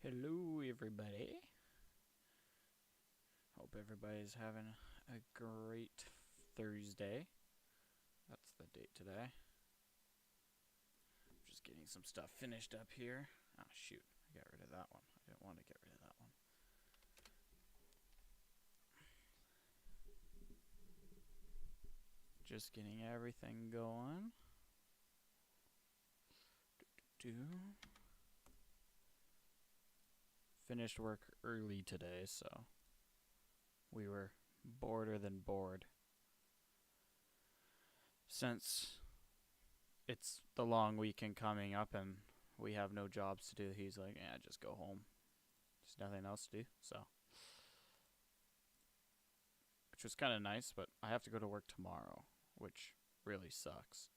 Hello, everybody. Hope everybody's having a great Thursday. That's the date today. Just getting some stuff finished up here. Oh, shoot. I got rid of that one. I didn't want to get rid of that one. Just getting everything going. Finished work early today, so we were boarder than bored. Since it's the long weekend coming up and we have no jobs to do, he's like, yeah, just go home. There's nothing else to do, so. Which was kind of nice, but I have to go to work tomorrow, which really sucks.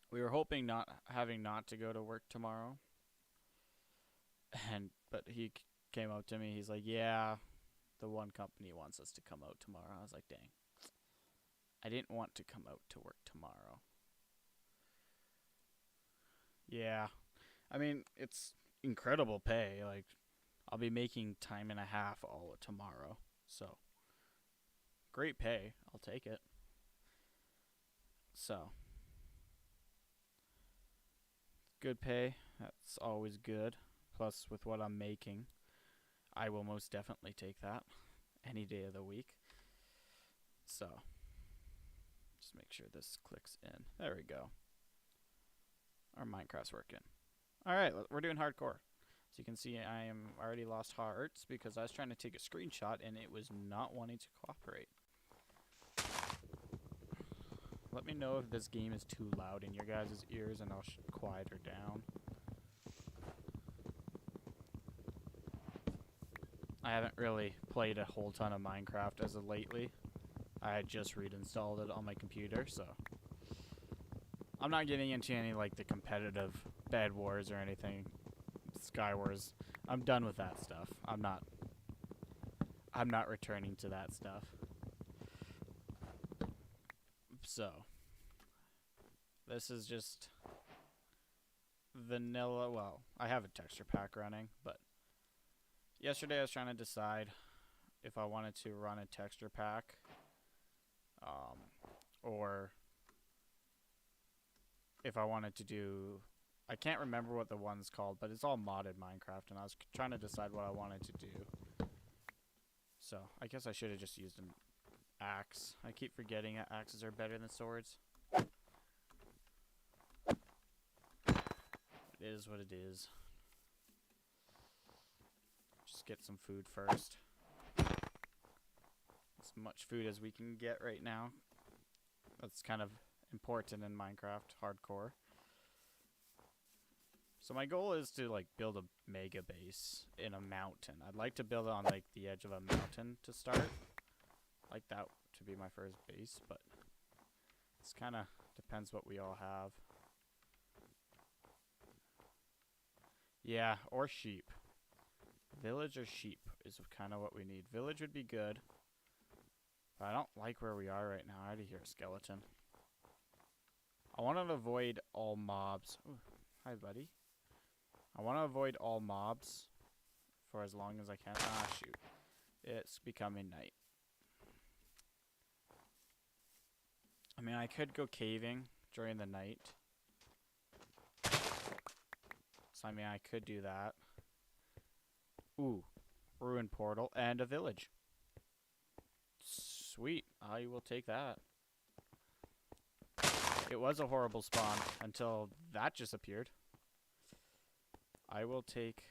We were hoping not to go to work tomorrow. But he came up to me, he's like, yeah, the one company wants us to come out tomorrow. I was like, dang. I didn't want to come out to work tomorrow. Yeah. I mean, it's incredible pay. Like, I'll be making time and a half all of tomorrow. So, great pay. I'll take it. So, good pay. That's always good. Plus, with what I'm making, I will most definitely take that any day of the week. So, just make sure this clicks in. There we go. Our Minecraft's working. Alright, we're doing hardcore. So you can see I am already lost hearts because I was trying to take a screenshot and it was not wanting to cooperate. Let me know if this game is too loud in your guys' ears and I'll quiet her down. I haven't really played a whole ton of Minecraft as of lately. I had just reinstalled it on my computer, so I'm not getting into any like the competitive Bed Wars or anything. Sky Wars. I'm done with that stuff. I'm not returning to that stuff. So this is just vanilla. Well, I have a texture pack running, but yesterday I was trying to decide if I wanted to run a texture pack or if I wanted to do, I can't remember what the one's called, but it's all modded Minecraft, and I was trying to decide what I wanted to do. So, I guess I should have just used an axe. I keep forgetting that axes are better than swords. It is what it is. Just get some food first. As much food as we can get right now. That's kind of important in Minecraft hardcore. So my goal is to like build a mega base in a mountain. I'd like to build it on like the edge of a mountain to start. Like that to be my first base, but it's kind of depends what we all have. Yeah, or sheep. Village or sheep is kind of what we need. Village would be good. But I don't like where we are right now. I already hear a skeleton. I want to avoid all mobs. Ooh, hi, buddy. I want to avoid all mobs for as long as I can. Ah, shoot. It's becoming night. I mean, I could go caving during the night. So, I mean, I could do that. Ooh. Ruin portal and a village. Sweet. I will take that. It was a horrible spawn until that just appeared. I will take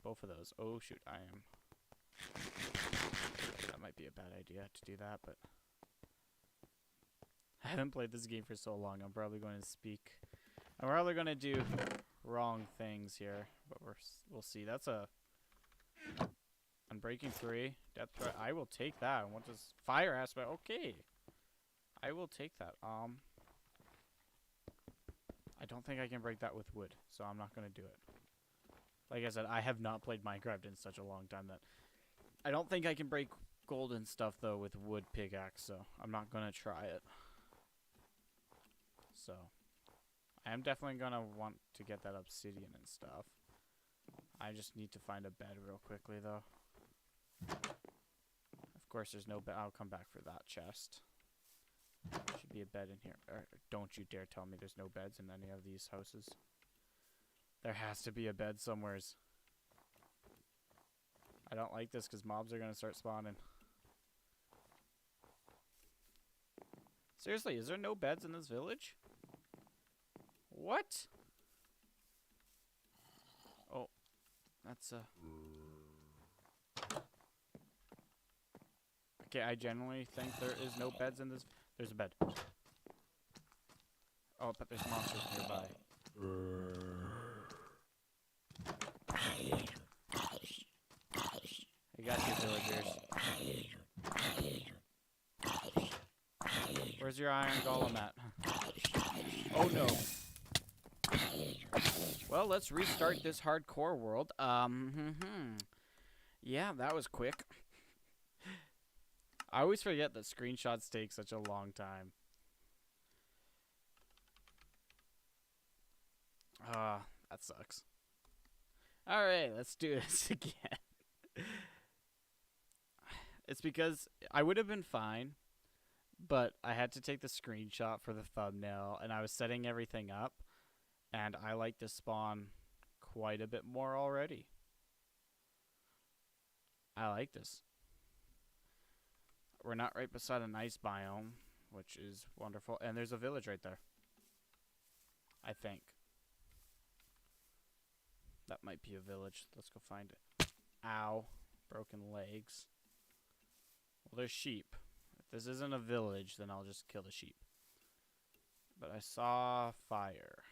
both of those. Oh, shoot. I am. That might be a bad idea to do that, but I haven't played this game for so long. I'm probably going to speak. I'm probably going to do wrong things here, but we'll see. That's a Unbreaking 3, Death Threat. I will take that. What does Fire Aspect? Okay. I will take that. I don't think I can break that with wood, so I'm not going to do it. Like I said, I have not played Minecraft in such a long time that I don't think I can break golden stuff, though, with wood pickaxe, so I'm not going to try it. So, I am definitely going to want to get that obsidian and stuff. I just need to find a bed real quickly, though. Of course, there's no bed. I'll come back for that chest. Should be a bed in here. Don't you dare tell me there's no beds in any of these houses. There has to be a bed somewheres. I don't like this because mobs are going to start spawning. Seriously, is there no beds in this village? What? Oh, that's okay, I genuinely think there is no beds in this. There's a bed. Oh, but there's monsters nearby. I got you, villagers. Where's your iron golem at? Oh no. Well, let's restart this hardcore world. Yeah, that was quick. I always forget that screenshots take such a long time. That sucks. Alright, let's do this again. It's because I would have been fine, but I had to take the screenshot for the thumbnail, and I was setting everything up, and I like to spawn quite a bit more already. I like this. We're not right beside an ice biome, which is wonderful, and there's a village right there. I think. That might be a village. Let's go find it. Ow. Broken legs. Well, there's sheep. If this isn't a village, then I'll just kill the sheep. But I saw fire.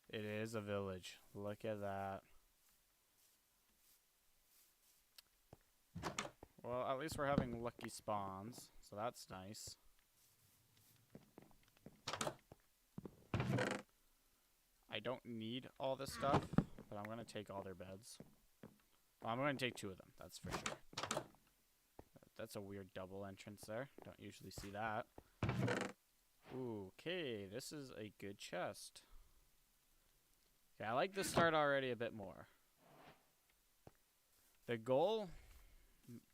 It is a village. Look at that. Well, at least we're having lucky spawns, so that's nice. I don't need all this stuff, but I'm going to take all their beds. Well, I'm going to take 2 of them, that's for sure. That's a weird double entrance there. Don't usually see that. Ooh, okay, this is a good chest. Okay, I like this start already a bit more. The goal,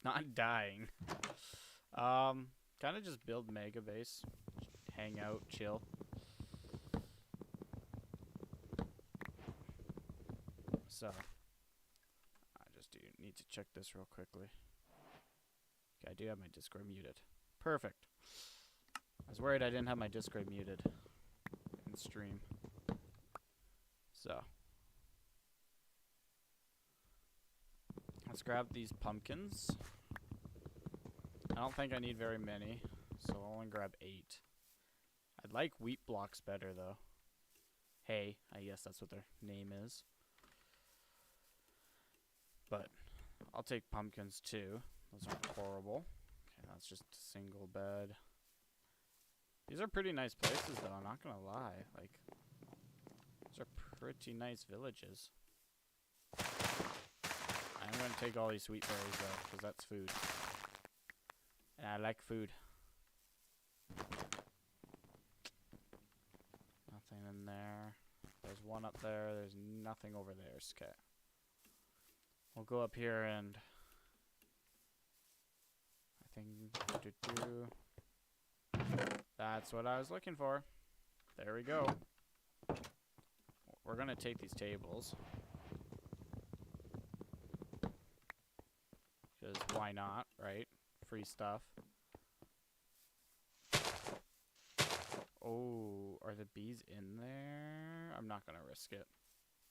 not dying. Kind of just build mega base. Hang out, chill. So, I just do need to check this real quickly. Okay, I do have my Discord muted. Perfect. I was worried I didn't have my Discord muted in stream. So. Let's grab these pumpkins. I don't think I need very many, so I'll only grab 8. I'd like wheat blocks better, though. Hay, I guess that's what their name is. But I'll take pumpkins, too. Those aren't horrible. Okay, that's just a single bed. These are pretty nice places, though, I'm not gonna lie. Like, these are pretty nice villages. I'm gonna take all these sweet berries, though, because that's food. And I like food. Nothing in there. There's one up there. There's nothing over there. Okay. We'll go up here and I think that's what I was looking for. There we go. We're gonna take these tables. Because why not, right? Free stuff. Oh, are the bees in there? I'm not gonna risk it.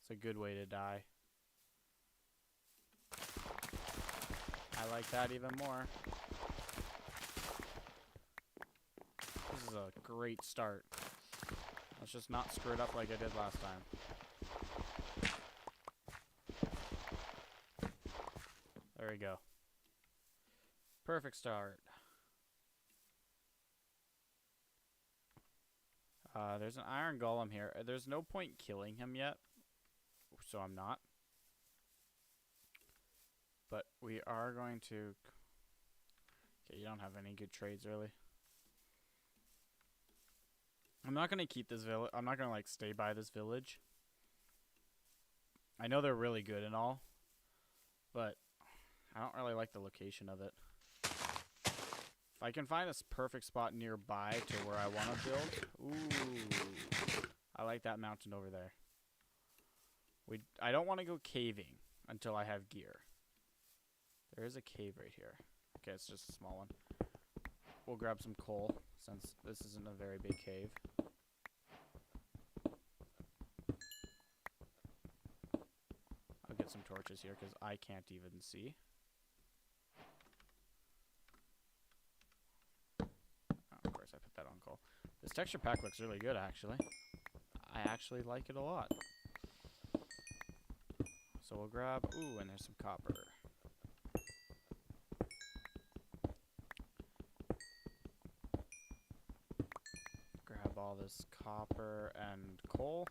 It's a good way to die. I like that even more. This is a great start. Let's just not screw it up like I did last time. There we go. Perfect start. There's an iron golem here. There's no point killing him yet, so I'm not. But we are going to... Okay, you don't have any good trades, really. I'm not going to keep this village. I'm not going to, like, stay by this village. I know they're really good and all, but I don't really like the location of it. If I can find a perfect spot nearby to where I want to build... Ooh. I like that mountain over there. I don't want to go caving until I have gear. There is a cave right here. Okay, it's just a small one. We'll grab some coal, since this isn't a very big cave. I'll get some torches here, because I can't even see. Oh, of course, I put that on coal. This texture pack looks really good, actually. I actually like it a lot. So we'll grab... Ooh, and there's some copper. Grab all this copper and coal.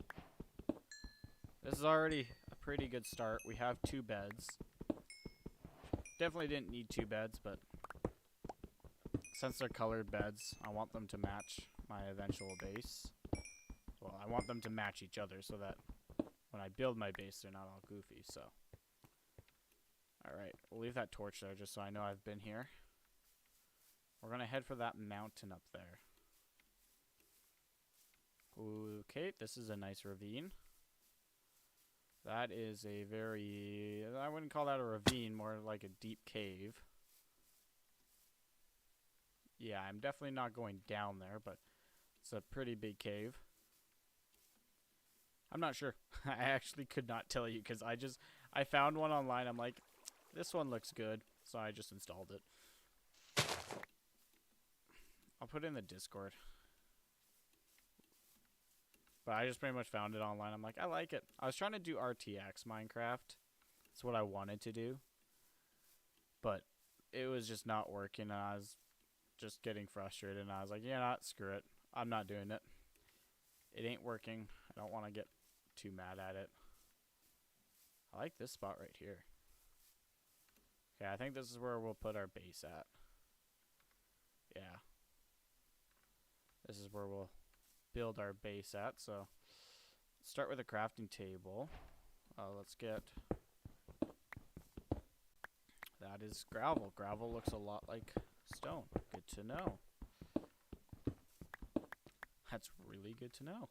This is already a pretty good start. We have 2 beds. Definitely didn't need 2 beds, but since they're colored beds, I want them to match my eventual base. Well, I want them to match each other so that when I build my base, they're not all goofy, so. Alright, we'll leave that torch there just so I know I've been here. We're gonna head for that mountain up there. Okay, this is a nice ravine. That is a very... I wouldn't call that a ravine, more like a deep cave. Yeah, I'm definitely not going down there, but it's a pretty big cave. I'm not sure. I actually could not tell you because I found one online. I'm like, this one looks good, so I just installed it. I'll put it in the Discord. But I just pretty much found it online. I'm like, I like it. I was trying to do RTX Minecraft. That's what I wanted to do. But it was just not working, and I was just getting frustrated, and I was like, yeah, screw it. I'm not doing it. It ain't working. I don't want to get too mad at it. I like this spot right here. Okay, I think this is where we'll put our base at. Yeah. This is where we'll build our base at. So, start with a crafting table. Let's get... That is gravel. Gravel looks a lot like stone. Good to know. That's really good to know.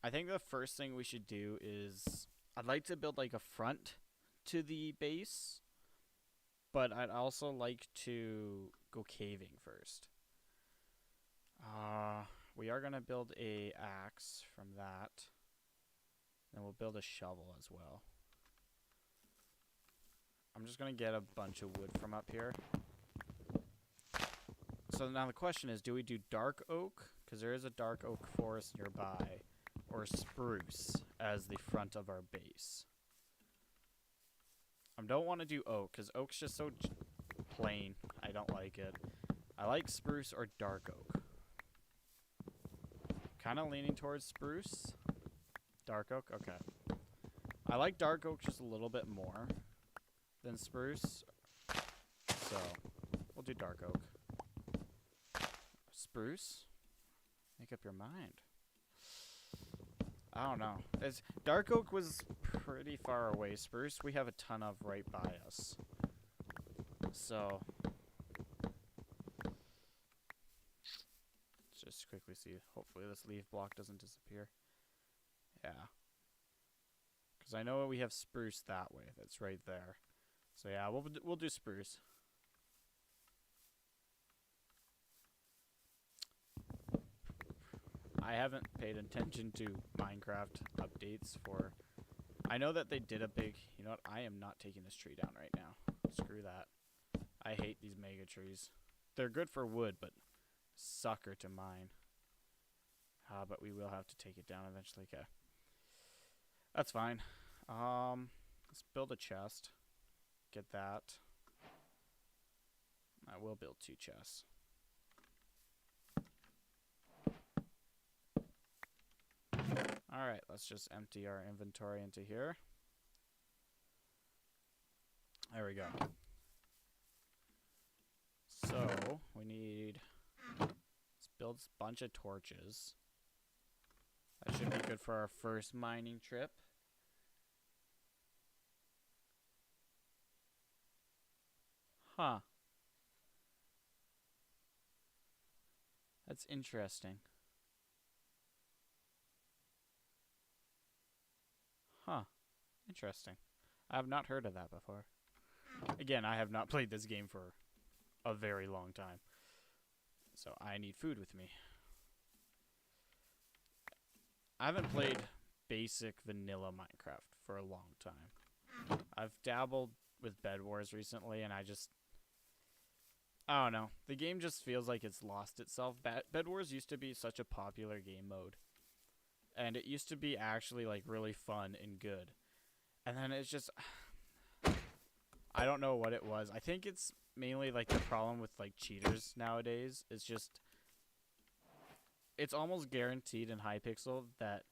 I think the first thing we should do is... I'd like to build like a front to the base, but I'd also like to go caving first. We are gonna build a axe from that. Then we'll build a shovel as well. I'm just gonna get a bunch of wood from up here. So now the question is, do we do dark oak? Because there is a dark oak forest nearby. Or spruce as the front of our base. I don't want to do oak, because oak's just so plain. I don't like it. I like spruce or dark oak. Kind of leaning towards spruce. Dark oak? Okay. I like dark oak just a little bit more than spruce. So, we'll do dark oak. Spruce? Make up your mind. I don't know. Dark oak was pretty far away. Spruce we have a ton of right by us. So, let's just quickly see. Hopefully this leaf block doesn't disappear. Yeah. Because I know we have spruce that way. That's right there. So yeah, we'll do spruce. I haven't paid attention to Minecraft updates for... I know that they did a big... You know what? I am not taking this tree down right now. Screw that. I hate these mega trees. They're good for wood, but sucker to mine. But we will have to take it down eventually. Okay. That's fine. Let's build a chest. Get that. I will build 2 chests. Alright, let's just empty our inventory into here. There we go. So, we need... Let's build a bunch of torches. That should be good for our first mining trip. Huh. That's interesting. Huh. Interesting. I have not heard of that before. Again, I have not played this game for a very long time. So I need food with me. I haven't played basic vanilla Minecraft for a long time. I've dabbled with Bed Wars recently, and I don't know. The game just feels like it's lost itself. Bed Wars used to be such a popular game mode. And it used to be actually, like, really fun and good. And then it's just... I don't know what it was. I think it's mainly, like, the problem with, like, cheaters nowadays. It's just... It's almost guaranteed in Hypixel that...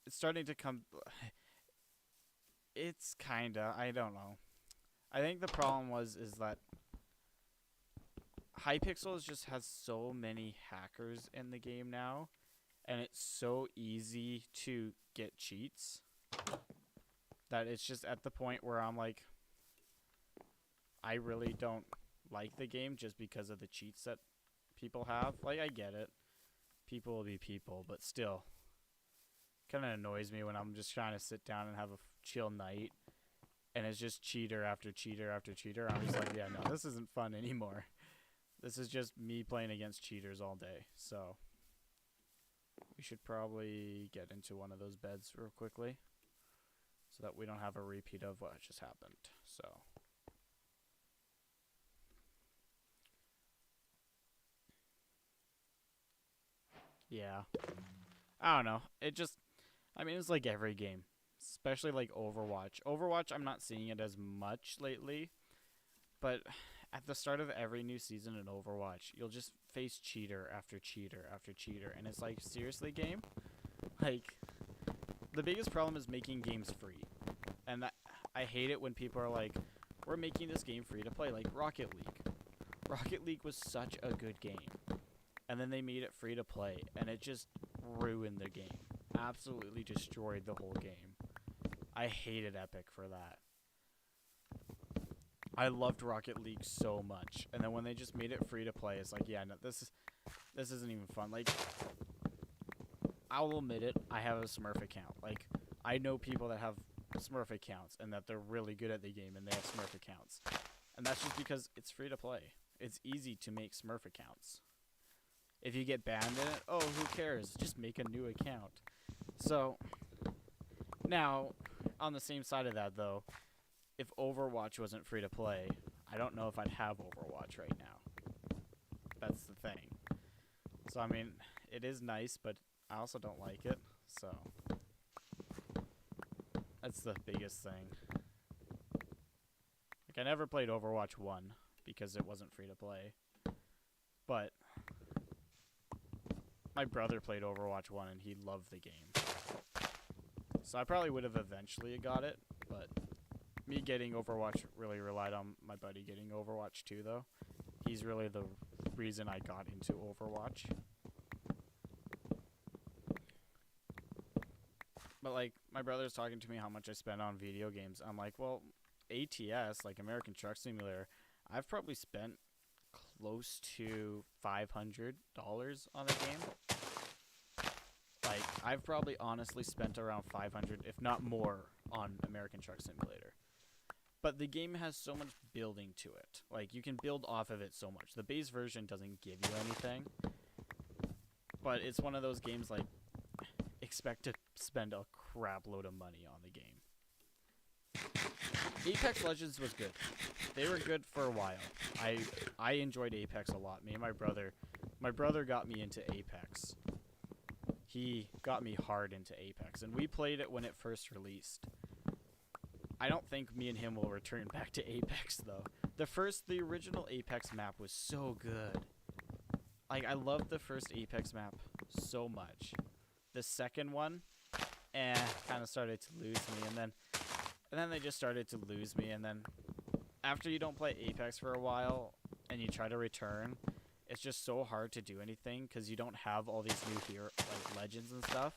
It's starting to come... It's kinda... I don't know. I think the problem is that... Hypixel just has so many hackers in the game now, and it's so easy to get cheats that it's just at the point where I'm like, I really don't like the game just because of the cheats that people have. Like, I get it. People will be people, but still. Kind of annoys me when I'm just trying to sit down and have a chill night, and it's just cheater after cheater after cheater. I'm just like, yeah, no, this isn't fun anymore. This is just me playing against cheaters all day, so we should probably get into one of those beds real quickly so that we don't have a repeat of what just happened. So yeah, I don't know. I mean, it's like every game, especially like Overwatch. Overwatch, I'm not seeing it as much lately, but at the start of every new season in Overwatch, you'll just face cheater after cheater after cheater, and it's like, seriously, game? Like, the biggest problem is making games free, and I hate it when people are like, we're making this game free to play, like Rocket League. Rocket League was such a good game, and then they made it free to play, and it just ruined the game. Absolutely destroyed the whole game. I hated Epic for that. I loved Rocket League so much, and then when they just made it free to play, it's like, yeah, no, this isn't even fun. Like, I'll admit it, I have a Smurf account. Like, I know people that have Smurf accounts and that they're really good at the game and they have Smurf accounts. And that's just because it's free to play. It's easy to make Smurf accounts. If you get banned in it, oh, who cares? Just make a new account. So, now, on the same side of that, though, if Overwatch wasn't free to play, I don't know if I'd have Overwatch right now. That's the thing. So, I mean, it is nice, but I also don't like it. So, that's the biggest thing. Like, I never played Overwatch 1 because it wasn't free to play. But my brother played Overwatch 1 and he loved the game. So I probably would have eventually got it, but me getting Overwatch really relied on my buddy getting Overwatch 2, though. He's really the reason I got into Overwatch. But, like, my brother's talking to me how much I spend on video games. I'm like, well, ATS, like American Truck Simulator, I've probably spent close to $500 on a game. Like, I've probably honestly spent around $500, if not more, on American Truck Simulator. But the game has so much building to it. Like, you can build off of it so much. The base version doesn't give you anything. But it's one of those games, like, expect to spend a crap load of money on the game. Apex Legends was good. They were good for a while. I enjoyed Apex a lot. Me and my brother got me into Apex. He got me hard into Apex, and we played it when it first released. I don't think me and him will return back to Apex, though. The original Apex map was so good. Like, I loved the first Apex map so much. The second one, kind of started to lose me, and then they just started to lose me, and then after you don't play Apex for a while, and you try to return, it's just so hard to do anything, because you don't have all these new like, legends and stuff.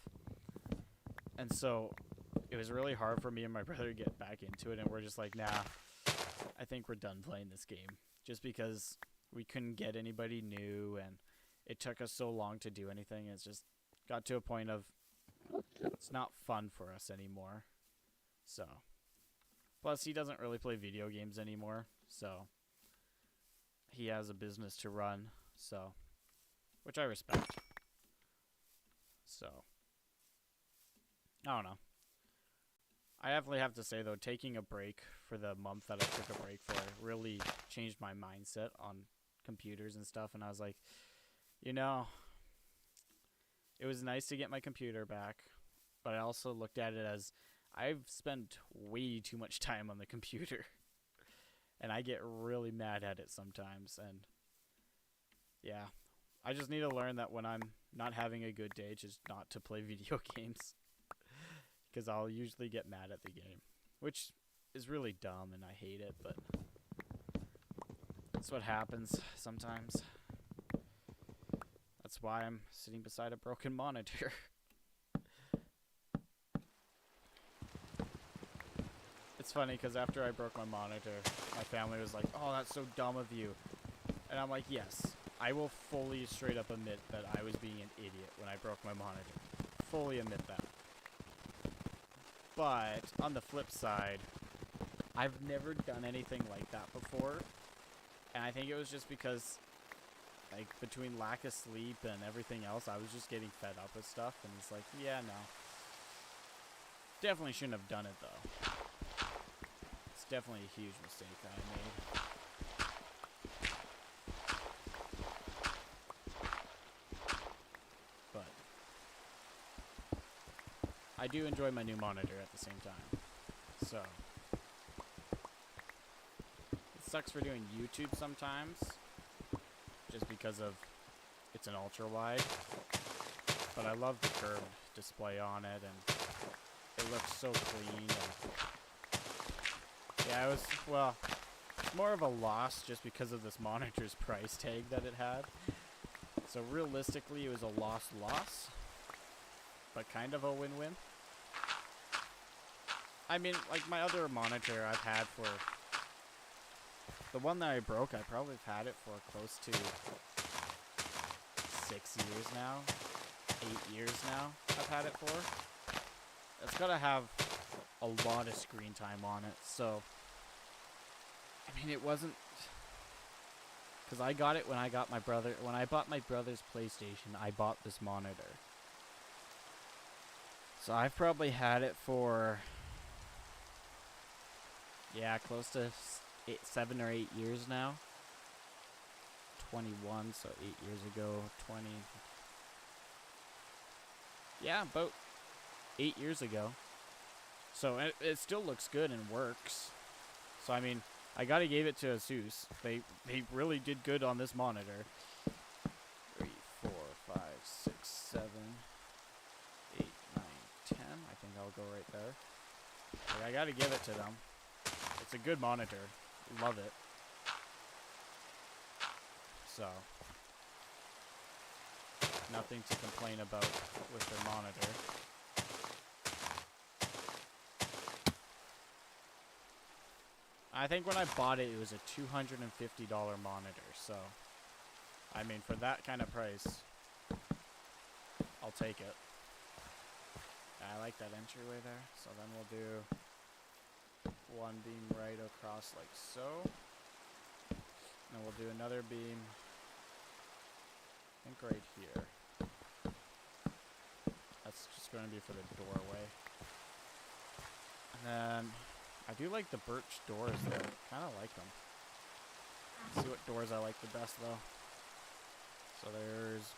And so, it was really hard for me and my brother to get back into it, and we're just like, nah, I think we're done playing this game. Just because we couldn't get anybody new, and it took us so long to do anything. It's just got to a point of, it's not fun for us anymore. So, plus he doesn't really play video games anymore, so he has a business to run, so, which I respect. So, I don't know. I definitely have to say, though, taking a break for the month that I took a break for really changed my mindset on computers and stuff, and I was like, you know, it was nice to get my computer back, but I also looked at it as I've spent way too much time on the computer, and I get really mad at it sometimes, and yeah, I just need to learn that when I'm not having a good day, just not to play video games. Because I'll usually get mad at the game, which is really dumb and I hate it, but that's what happens sometimes. That's why I'm sitting beside a broken monitor. It's funny because after I broke my monitor, my family was like, oh, that's so dumb of you. And I'm like, yes, I will fully straight up admit that I was being an idiot when I broke my monitor. Fully admit that. But, on the flip side, I've never done anything like that before. And I think it was just because, like, between lack of sleep and everything else, I was just getting fed up with stuff. And it's like, yeah, no. Definitely shouldn't have done it, though. It's definitely a huge mistake that I made. I do enjoy my new monitor at the same time. So, it sucks for doing YouTube sometimes, just because of it's an ultra wide. But I love the curved display on it, and it looks so clean. And yeah, it was, well, it's more of a loss just because of this monitor's price tag that it had. So realistically, it was a loss, but kind of a win-win. I mean, like, my other monitor I've had for, the one that I broke, I probably have had it for close to 6 years now, 8 years now I've had it for. it's gotta have a lot of screen time on it. So, I mean, it wasn't, because I got it when I got my brother. When I bought my brother's PlayStation, I bought this monitor. So I've probably had it for, yeah, close to 7 or 8 years now. 21, so 8 years ago, 20. Yeah, about 8 years ago. So it still looks good and works. So I mean, I gotta give it to Asus. They really did good on this monitor. 3, 4, 5, 6, 7, 8, 9, 10. I think I'll go right there. But I gotta give it to them. It's a good monitor. Love it. So, nothing to complain about with their monitor. I think when I bought it, it was a $250 monitor. So, I mean, for that kind of price, I'll take it. I like that entryway there. So then we'll do one beam right across like so. And we'll do another beam, I think right here. That's just going to be for the doorway. And then, I do like the birch doors though. Kind of like them. Let's see what doors I like the best though. So there's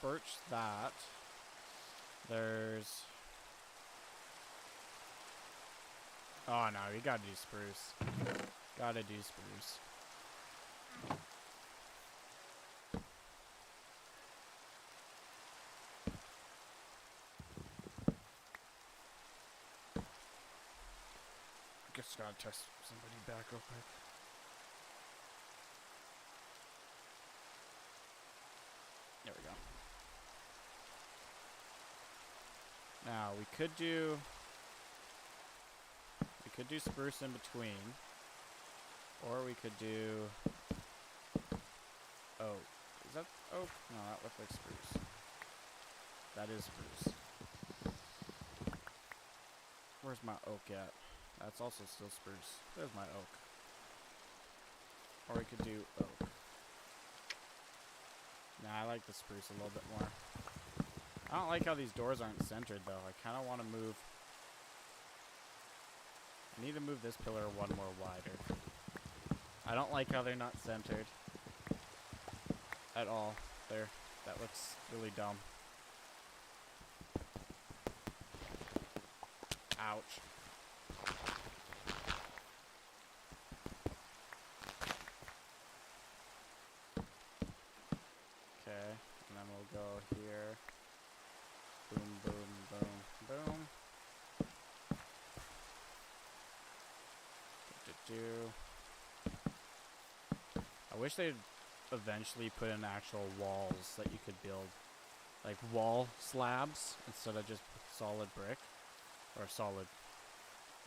birch that. There's... Oh no, you gotta do spruce. Gotta do spruce. Just gotta text somebody back real quick. There we go. Now we could do spruce in between, or we could do oak. Is that oak? No, that looks like spruce. That is spruce. Where's my oak at? That's also still spruce. There's my oak. Or we could do oak. Nah, I like the spruce a little bit more. I don't like how these doors aren't centered though. I kind of want to move. I need to move this pillar one more wider. I don't like how they're not centered at all. There. That looks really dumb. Ouch. Okay, and then we'll go here. Boom, boom, boom, boom. I wish they'd eventually put in actual walls that you could build. Like wall slabs instead of just solid brick. Or solid.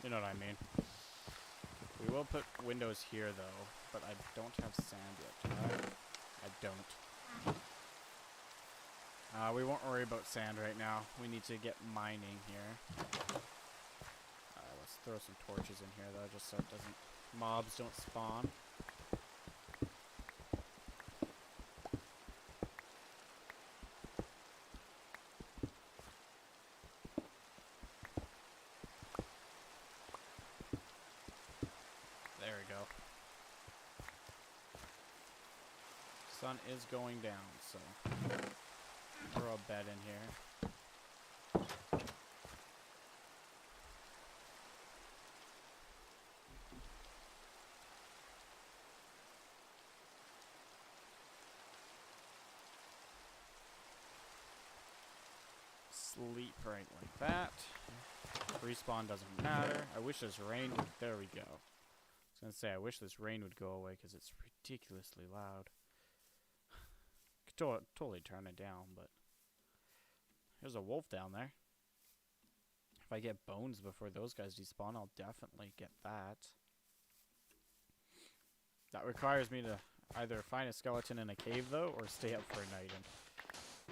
You know what I mean. We will put windows here though, but I don't have sand yet, do I? I don't. We won't worry about sand right now. We need to get mining here. Let's throw some torches in here though, just so it doesn't, mobs don't spawn. There we go. Sun is going down, so throw a bed in here. Sleep right like that. Respawn doesn't matter. I wish this rain would, there we go. I was gonna say, I wish this rain would go away because it's ridiculously loud. Could totally turn it down, but there's a wolf down there. If I get bones before those guys despawn, I'll definitely get that. That requires me to either find a skeleton in a cave though, or stay up for a night, and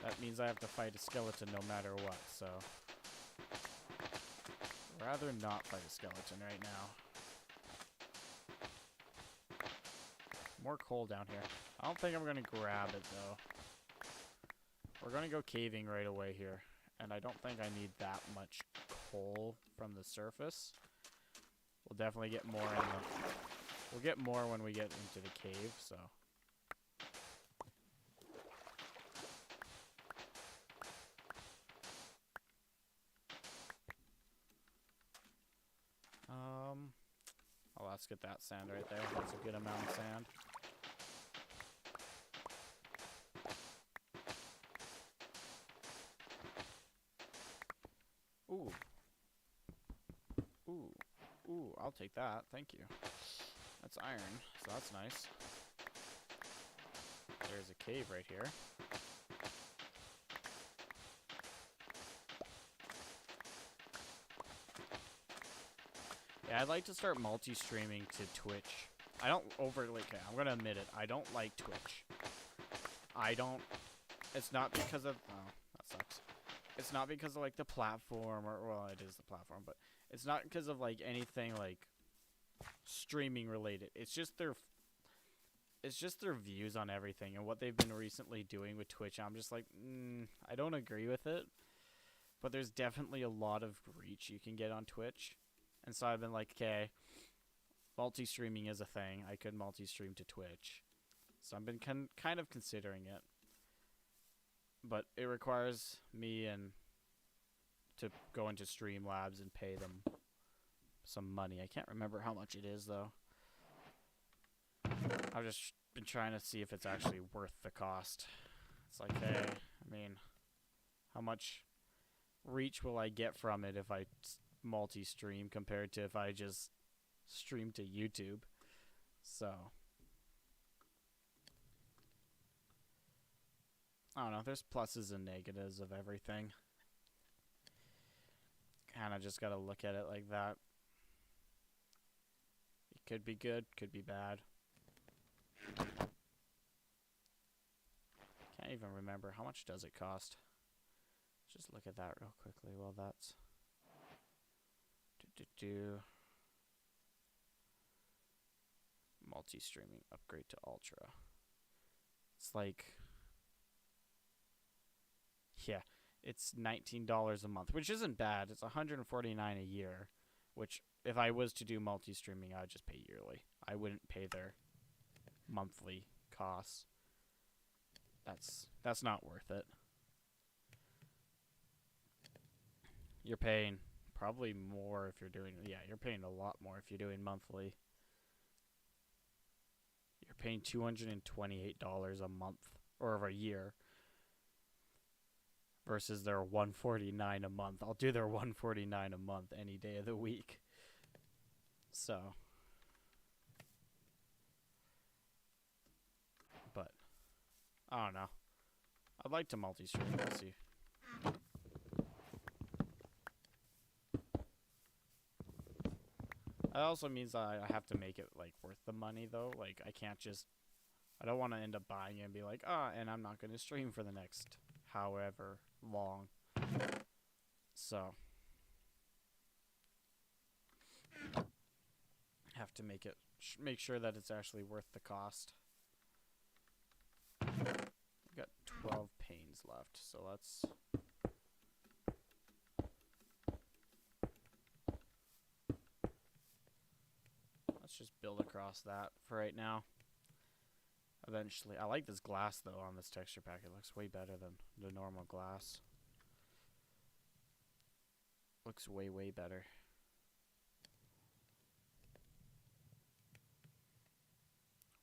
that means I have to fight a skeleton no matter what, so rather not fight a skeleton right now. More coal down here. I don't think I'm going to grab it, though. We're going to go caving right away here. And I don't think I need that much coal from the surface. We'll definitely get more in the... We'll get more when we get into the cave, so... Oh, let's get that sand right there. That's a good amount of sand. Ooh. Ooh. Ooh, I'll take that. Thank you. That's iron, so that's nice. There's a cave right here. Yeah, I'd like to start multi-streaming to Twitch. I don't overly... Okay, I'm gonna admit it. I don't like Twitch. I don't... It's not because of... Oh, that sucks. It's not because of, like, the platform, or... Well, it is the platform, but... It's not because of, like, anything, like... streaming related. It's just their... It's just their views on everything, and what they've been recently doing with Twitch. I'm just like, I don't agree with it. But there's definitely a lot of reach you can get on Twitch. And so I've been like, okay, multi-streaming is a thing. I could multi-stream to Twitch. So I've been kind of considering it. But it requires me to go into Streamlabs and pay them some money. I can't remember how much it is, though. I've just been trying to see if it's actually worth the cost. It's like, hey, I mean, how much reach will I get from it if I multi-stream compared to if I just stream to YouTube? So I don't know, there's pluses and negatives of everything. Kinda just gotta look at it like that. It could be good, could be bad. Can't even remember. How much does it cost? Let's just look at that real quickly. Well, that's multi-streaming upgrade to ultra. It's like, yeah, it's $19 a month, which isn't bad. It's $149 a year, which if I was to do multi-streaming, I'd just pay yearly. I wouldn't pay their monthly costs. That's not worth it. You're paying probably more if you're doing, yeah, you're paying a lot more if you're doing monthly. You're paying $228 a month, or a year, versus their $149 a month. I'll do their $149 a month any day of the week. So, but I don't know. I'd like to multi-stream. Let's see. That also means I have to make it, like, worth the money, though. Like, I can't just... I don't want to end up buying it and be like, and I'm not going to stream for the next however long. So... have to make it... make sure that it's actually worth the cost. We've got 12 panes left, so let's... just build across that for right now. Eventually, I like this glass though on this texture pack. It looks way better than the normal glass. Looks way better.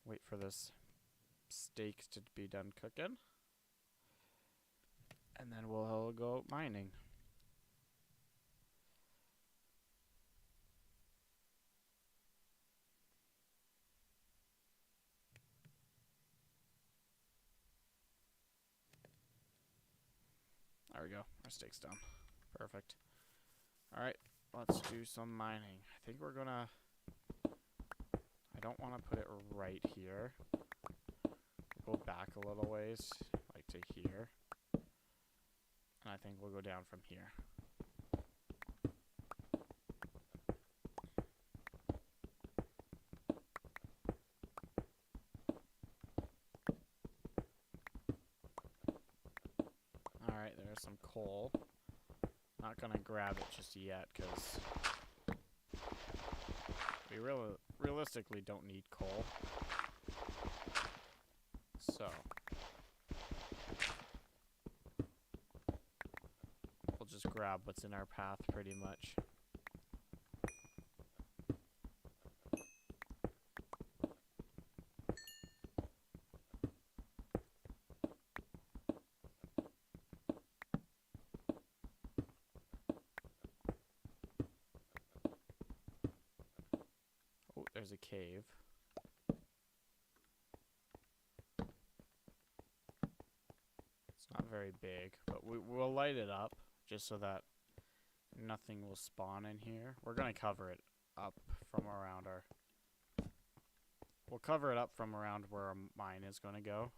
Wait for this steak to be done cooking, and then we'll go mining. There we go. Our steak's done. Perfect. Alright, let's do some mining. I think we're gonna... I don't want to put it right here. Go back a little ways, like to here. And I think we'll go down from here. some coal. Not gonna grab it just yet, because we realistically don't need coal. So we'll just grab what's in our path pretty much. Oh, there's a cave. It's not very big, but we'll light it up just so that nothing will spawn in here. We're gonna cover it up from around our... We'll cover it up from around where our mine is gonna go.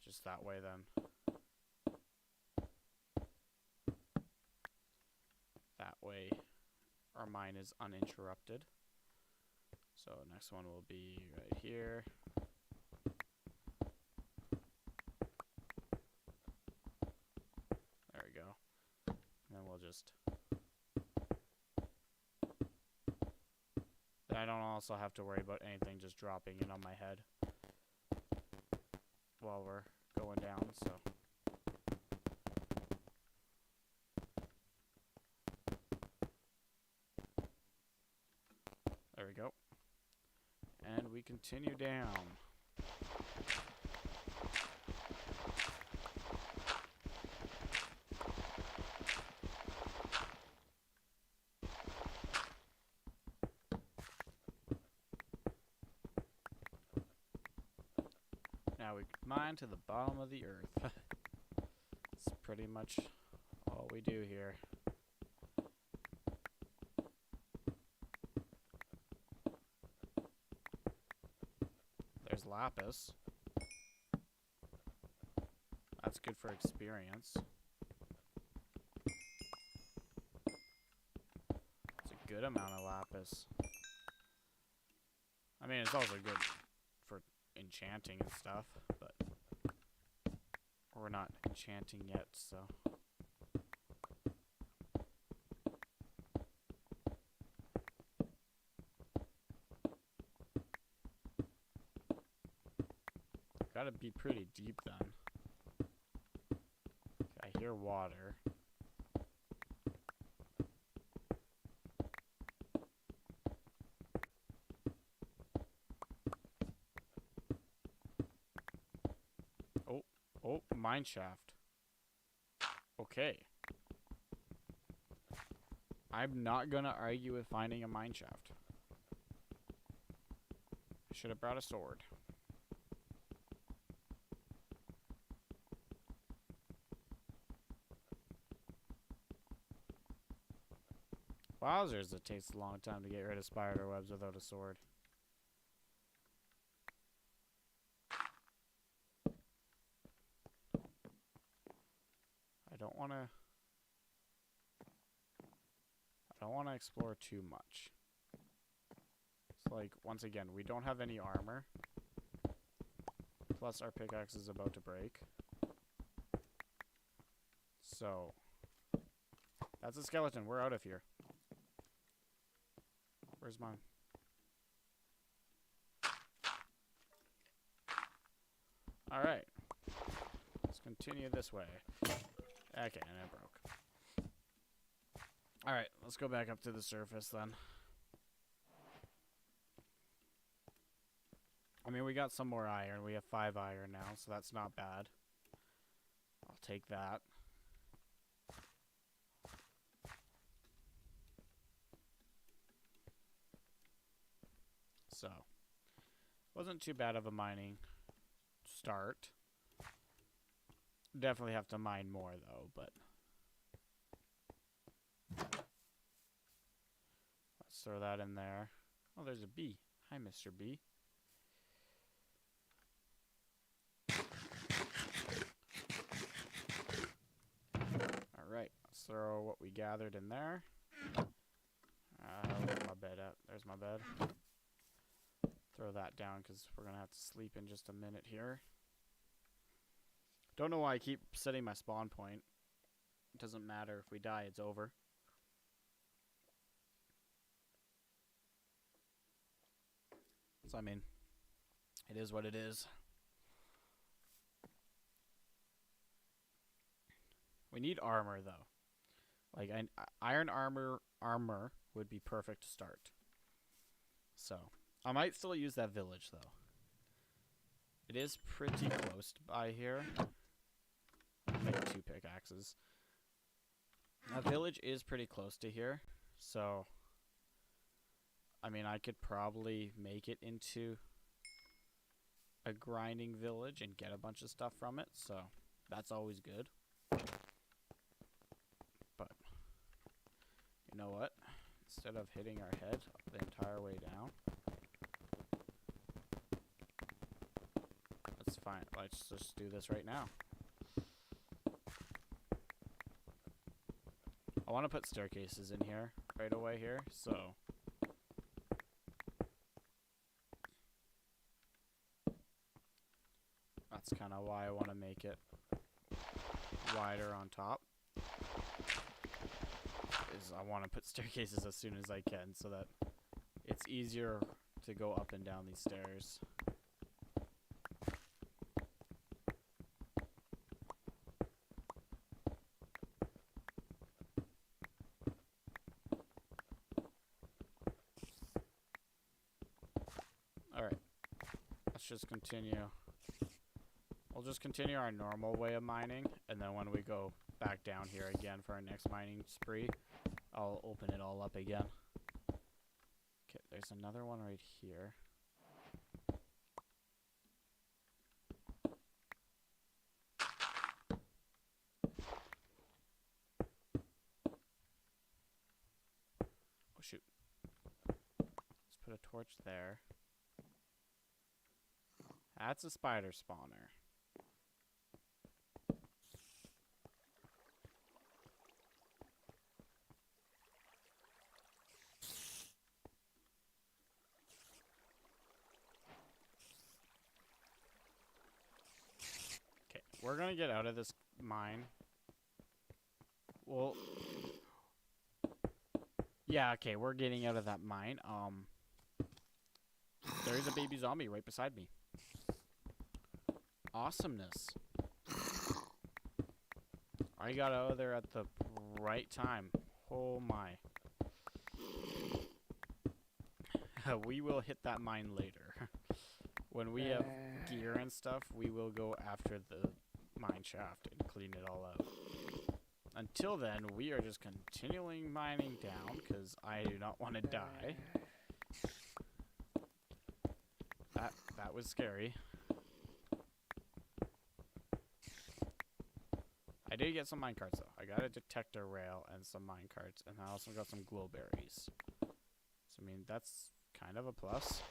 Just that way then. That way our mine is uninterrupted. So next one will be right here. There we go. And then we'll just... Then I don't also have to worry about anything just dropping in on my head while we're going down, so... There we go. And we continue down. Now we mine to the bottom of the earth. That's pretty much all we do here. There's lapis. That's good for experience. It's a good amount of lapis. I mean, it's also good for enchanting and stuff, but we're not enchanting yet, so... Gotta be pretty deep then. I hear water. Oh, mine shaft. Okay. I'm not gonna argue with finding a mine shaft. I should have brought a sword. Wowzers, it takes a long time to get rid of spider webs without a sword. I don't want to explore too much. It's like, once again, we don't have any armor. Plus our pickaxe is about to break. So, that's a skeleton. We're out of here. Where's mine? Alright. Let's continue this way. Okay, and it broke. Alright, let's go back up to the surface then. I mean, we got some more iron. We have 5 iron now, so that's not bad. I'll take that. So, wasn't too bad of a mining start. Definitely have to mine more though, but let's throw that in there. Oh, there's a bee. Hi, Mr. Bee. Alright, let's throw what we gathered in there. Where's my bed at? There's my bed. Throw that down because we're going to have to sleep in just a minute here. Don't know why I keep setting my spawn point It doesn't matter if we die, it's over. So, I mean, it is what it is. We need armor, though. Like, iron armor would be perfect to start. So, I might still use that village, though. It is pretty close by here. I'll make 2 pickaxes. That village is pretty close to here, so I mean, I could probably make it into a grinding village and get a bunch of stuff from it, so that's always good. But you know what? Instead of hitting our head the entire way down, that's fine. Let's just do this right now. I want to put staircases in here right away here, so that's kind of why I want to make it wider on top. Is I want to put staircases as soon as I can so that it's easier to go up and down these stairs. Alright, let's just continue. We'll just continue our normal way of mining, and then when we go back down here again for our next mining spree, I'll open it all up again. Okay, there's another one right here. Oh shoot. Let's put a torch there. That's a spider spawner. Okay, we're gonna get out of this mine. Well, yeah, okay, we're getting out of that mine. There's a baby zombie right beside me. Awesomeness. I got out of there at the right time. Oh my. We will hit that mine later. When we have gear and stuff, we will go after the mine shaft and clean it all out. Until then, we are just continuing mining down because I do not want to die. That was scary. I did get some minecarts though. I got a detector rail and some minecarts, and I also got some glowberries. So I mean, that's kind of a plus.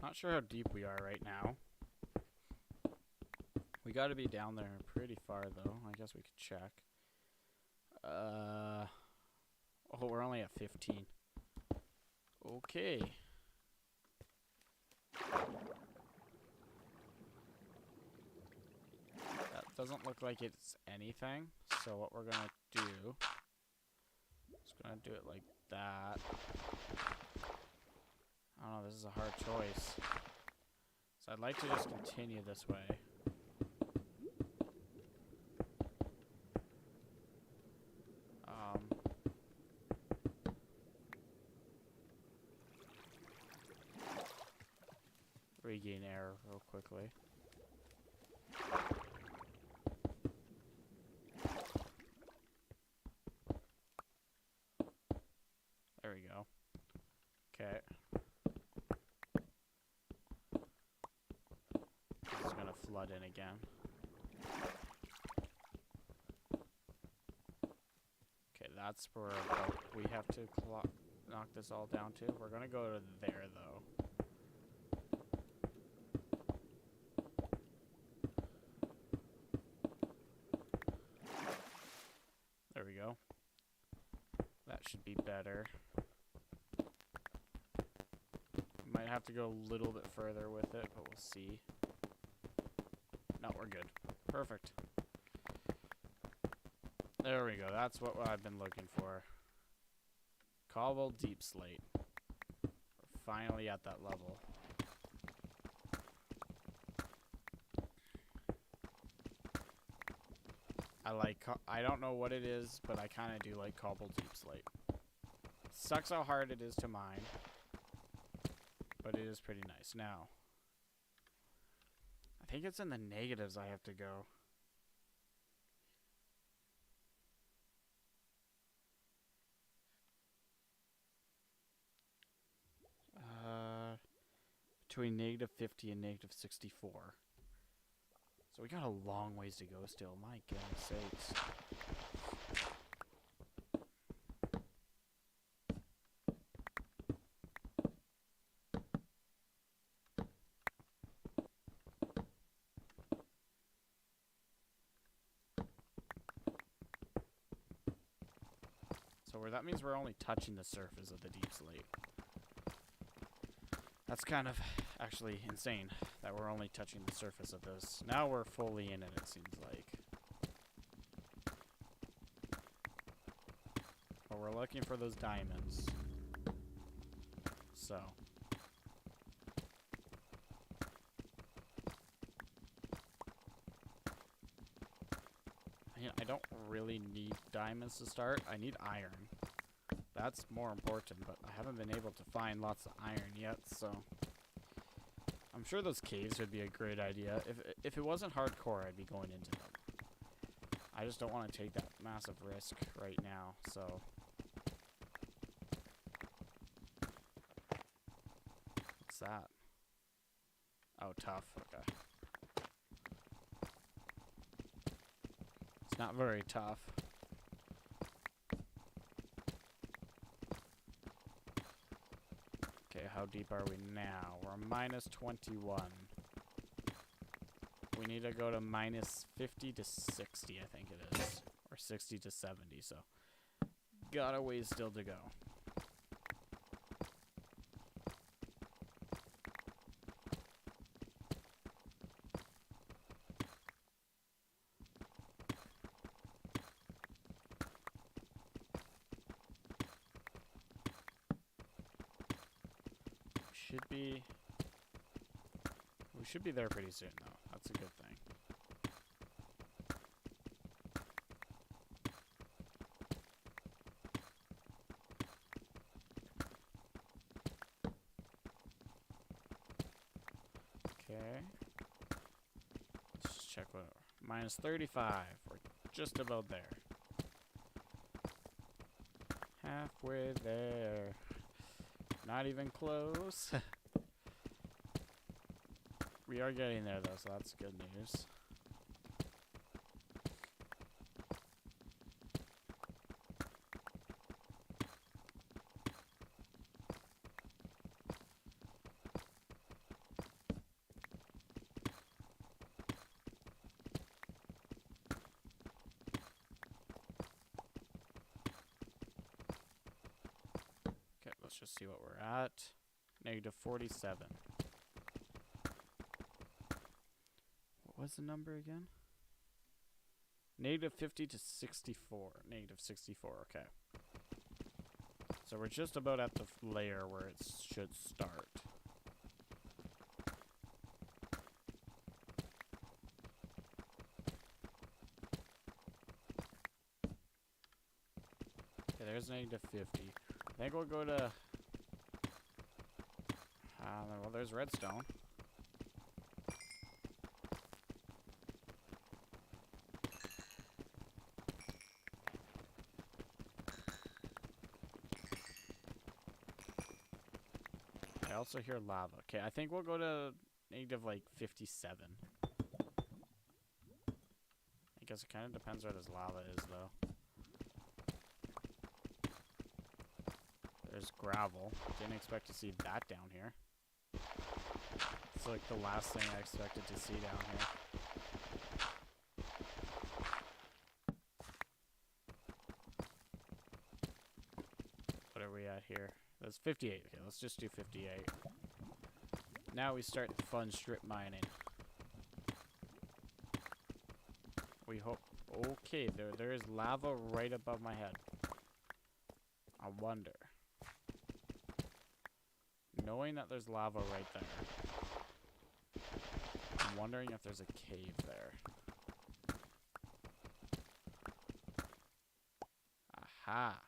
Not sure how deep we are right now. We got to be down there pretty far though. I guess we could check. Oh, we're only at 15. Okay. That doesn't look like it's anything. So what we're gonna do, just gonna do it like that. I don't know, this is a hard choice. So I'd like to just continue this way. Regain air real quickly. There we go. Okay. This is gonna flood in again. Okay, that's where we have to knock this all down to. We're gonna go to there though. There we should be better. Might have to go a little bit further with it, but we'll see. No, we're good. Perfect. There we go. That's what I've been looking for. Cobble deep slate. We're finally at that level. I don't know what it is, but I kind of do like cobble deep slate. Sucks how hard it is to mine, but it is pretty nice. Now, I think it's in the negatives I have to go. Between -50 and -64. So we got a long ways to go still. My goodness sakes. So that means we're only touching the surface of the deep slate. That's kind of actually insane that we're only touching the surface of this. Now we're fully in it, it seems like. But we're looking for those diamonds. So. I don't really need diamonds to start. I need iron. That's more important, but I haven't been able to find lots of iron yet, so I'm sure those caves would be a great idea. If it wasn't hardcore, I'd be going into them. I just don't want to take that massive risk right now, so what's that? Oh, tough. Okay. It's not very tough. How deep are we now? We're -21. We need to go to -50 to 60, I think it is. Or 60 to 70, so got a ways still to go. We should be there pretty soon, though. That's a good thing. Okay. Let's just check what... -35. We're just about there. Halfway there. Not even close. We are getting there, though, so that's good news. Okay, let's just see what we're at. -47. What was the number again? -50 to 64. -64, okay. So we're just about at the layer where it should start. Okay, there's -50. I think we'll go to... well, there's redstone. I also hear lava. Okay, I think we'll go to -57. I guess it kind of depends where this lava is, though. There's gravel. Didn't expect to see that down here. It's like the last thing I expected to see down here. here? That's 58. Okay, let's just do 58. Now we start the fun strip mining. We hope... Okay, there is lava right above my head. I wonder. Knowing that there's lava right there, I'm wondering if there's a cave there. Aha!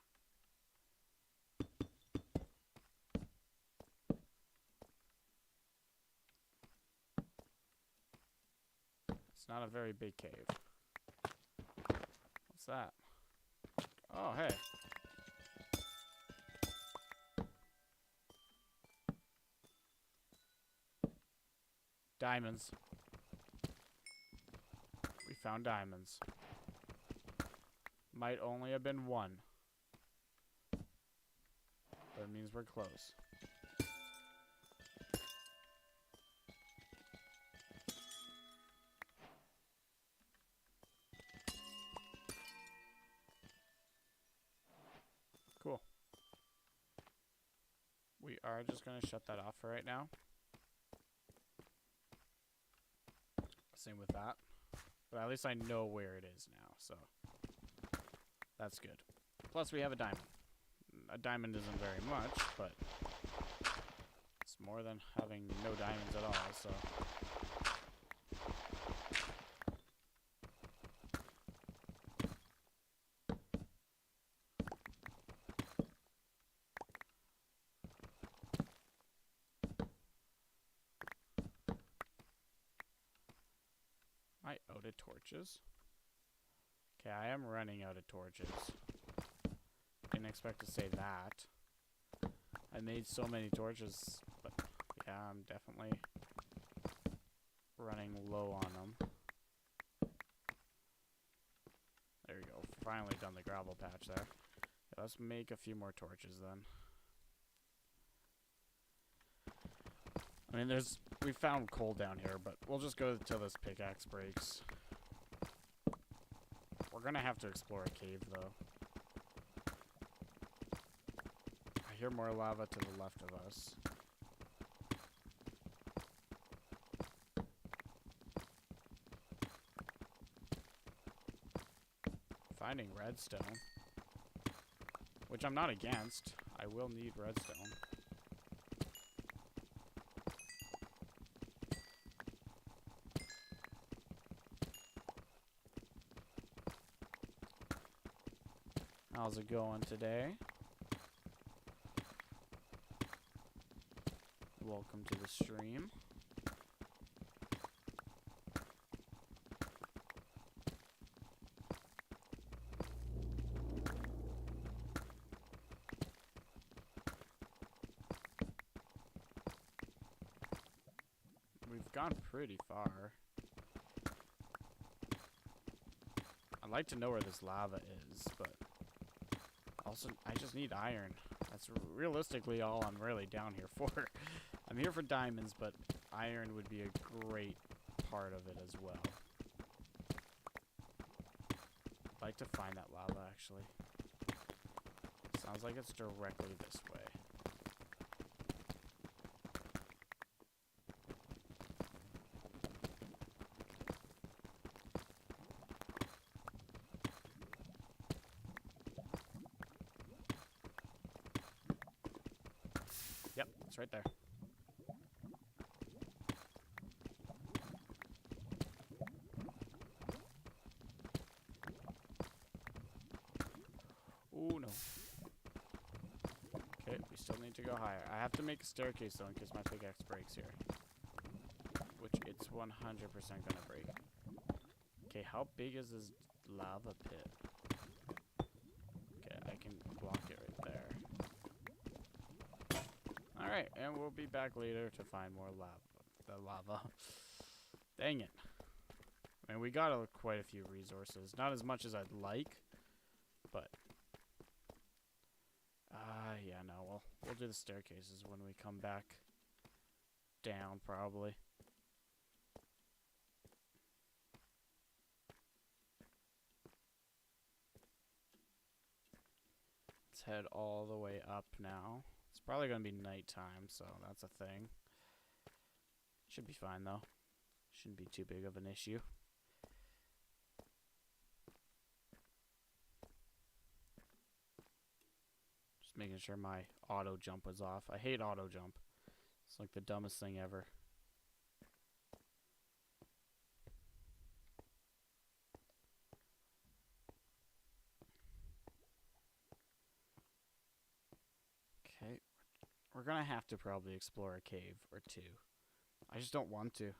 It's not a very big cave. What's that? Oh, hey. Diamonds. We found diamonds. Might only have been one. But it means we're close. Cool. We are just going to shut that off for right now. Same with that. But at least I know where it is now, so that's good. Plus we have a diamond. A diamond isn't very much, but it's more than having no diamonds at all, so. Am I out of torches? Okay, I am running out of torches. Didn't expect to say that. I made so many torches, but yeah, I'm definitely running low on them. There we go. Finally done the gravel patch there. Yeah, let's make a few more torches then. I mean, we found coal down here, but we'll just go till this pickaxe breaks. We're gonna have to explore a cave, though. I hear more lava to the left of us. Finding redstone. Which I'm not against. I will need redstone. How's it going today? Welcome to the stream. We've gone pretty far. I'd like to know where this lava is, but also I just need iron. That's realistically all I'm really down here for. I'm here for diamonds, but iron would be a great part of it as well. I'd like to find that lava, actually. Sounds like it's directly this way. Yep, it's right there. Ooh, no. Okay, we still need to go higher. I have to make a staircase, though, in case my pickaxe breaks here. Which it's 100% gonna break. Okay, how big is this lava pit? Okay, I can block it right there. Alright, and we'll be back later to find more lava. Dang it. I mean, we got quite a few resources. Not as much as I'd like, but yeah, no, we'll do the staircases when we come back down, probably. Let's head all the way up now. It's probably going to be nighttime, so that's a thing. Should be fine, though. Shouldn't be too big of an issue. Just making sure my auto jump was off. I hate auto jump. It's like the dumbest thing ever. Okay. We're going to have to probably explore a cave or two. I just don't want to.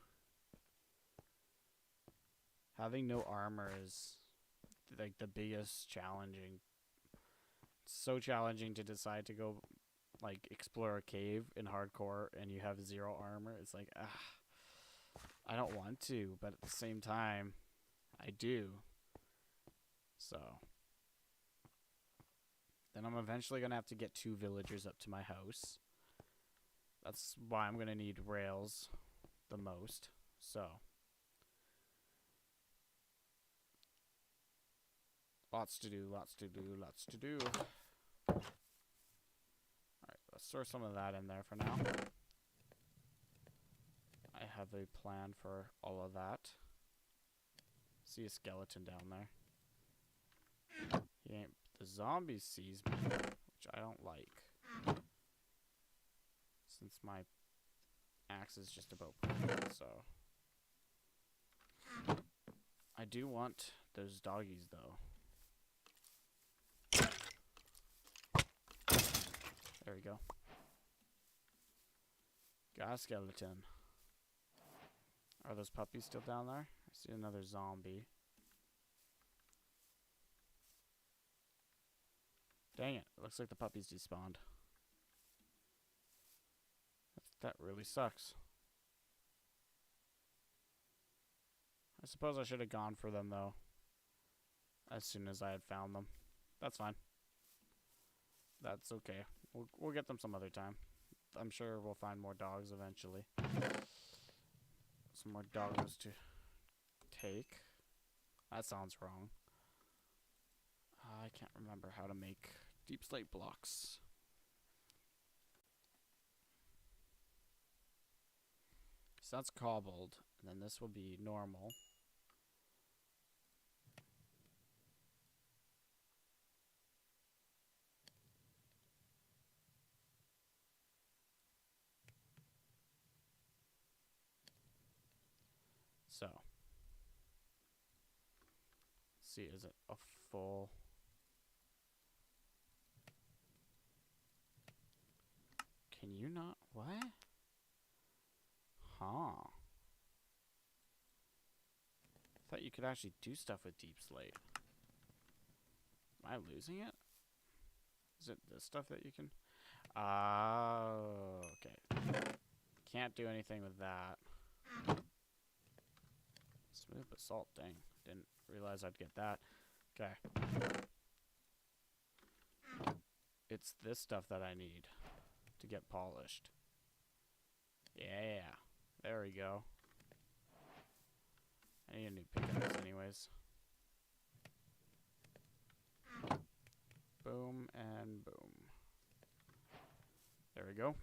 Having no armor is like the biggest challenging. It's so challenging to decide to go like explore a cave in hardcore and you have 0 armor. It's like, I don't want to, but at the same time, I do. So then I'm eventually going to have to get 2 villagers up to my house. That's why I'm going to need rails the most. So lots to do, lots to do, lots to do. Alright, let's throw some of that in there for now. I have a plan for all of that. See a skeleton down there. He ain't. The zombie sees me, which I don't like. Since my axe is just about perfect, so. I do want those doggies, though. There we go. Got a skeleton. Are those puppies still down there? I see another zombie. Dang it. Looks like the puppies despawned. That really sucks. I suppose I should have gone for them, though. As soon as I had found them. That's fine. That's okay. We'll get them some other time. I'm sure we'll find more dogs eventually. Some more dogs to take. That sounds wrong. I can't remember how to make deep slate blocks. So that's cobbled, and then this will be normal. So, let's see, is it a full? Can you not? What? Huh. I thought you could actually do stuff with deep slate. Am I losing it? Is it this stuff that you can? Oh, okay. Can't do anything with that. Smooth basalt, dang. Didn't realize I'd get that. Okay. It's this stuff that I need to get polished. Yeah. There we go. I need a new pickaxe anyways. Boom and boom. There we go.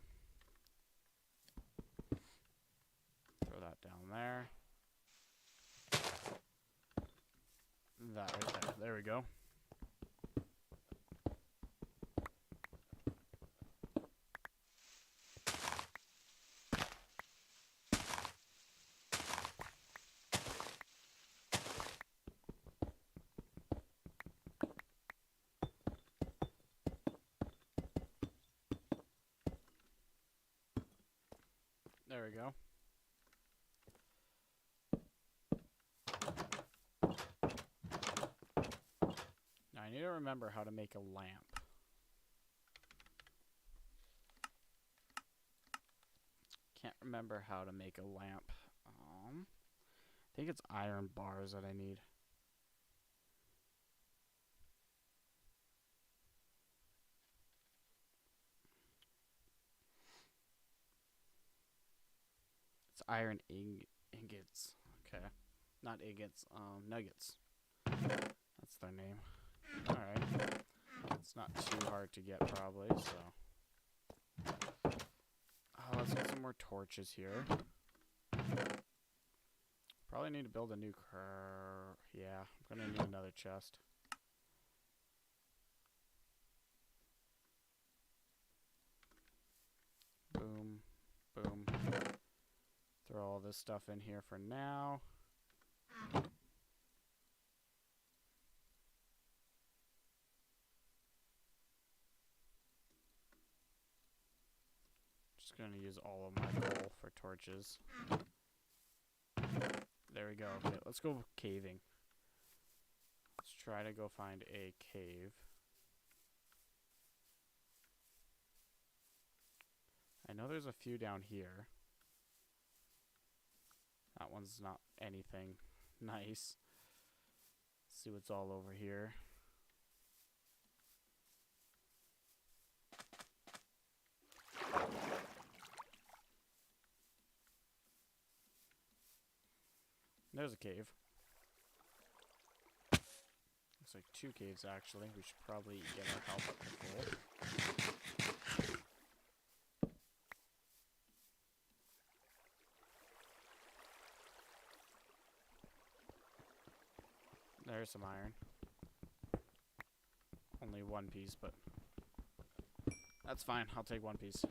Throw that down there. That right there. There we go. There we go. Now I need to remember how to make a lamp. Can't remember how to make a lamp. I think it's iron bars that I need. It's iron ingots. Okay. Not ingots, nuggets. That's their name. Alright. It's not too hard to get, probably, so. Let's get some more torches here. Probably need to build a new car. Yeah, I'm gonna need another chest. Boom, boom. Throw all this stuff in here for now. Just gonna use all of my coal for torches. There we go. Okay, let's go caving. Let's try to go find a cave. I know there's a few down here. That one's not anything nice. Let's see what's all over here. There's a cave. Looks like 2 caves, actually. We should probably get our health up to full. There's some iron. Only 1 piece, but that's fine. I'll take 1 piece.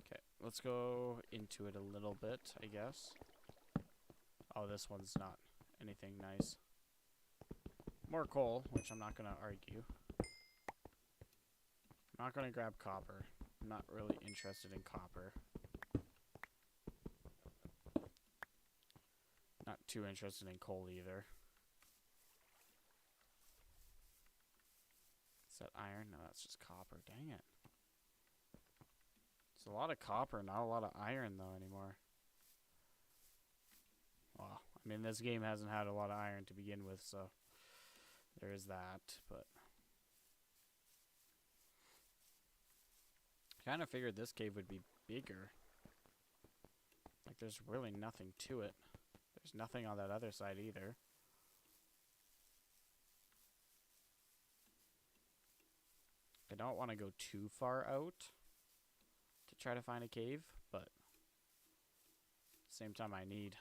Okay, let's go into it a little bit, I guess. Oh, this one's not anything nice. More coal, which I'm not going to argue. I'm not going to grab copper. I'm not really interested in copper. Not too interested in coal either. Is that iron? No, that's just copper. Dang it. It's a lot of copper, not a lot of iron though anymore. Well, I mean, this game hasn't had a lot of iron to begin with, so there is that, but I kind of figured this cave would be bigger. Like, there's really nothing to it. There's nothing on that other side either. I don't want to go too far out to try to find a cave, but at the same time I need.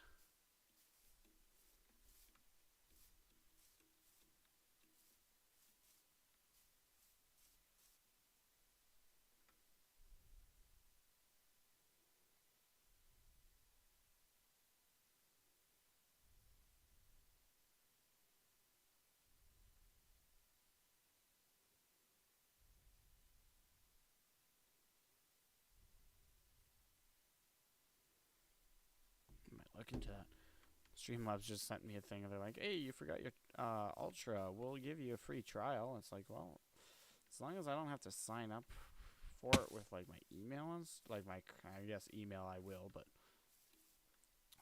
Look into that. Streamlabs just sent me a thing. They're like, hey, you forgot your Ultra. We'll give you a free trial. It's like, well, as long as I don't have to sign up for it with, like, my email and like my, I guess email I will, but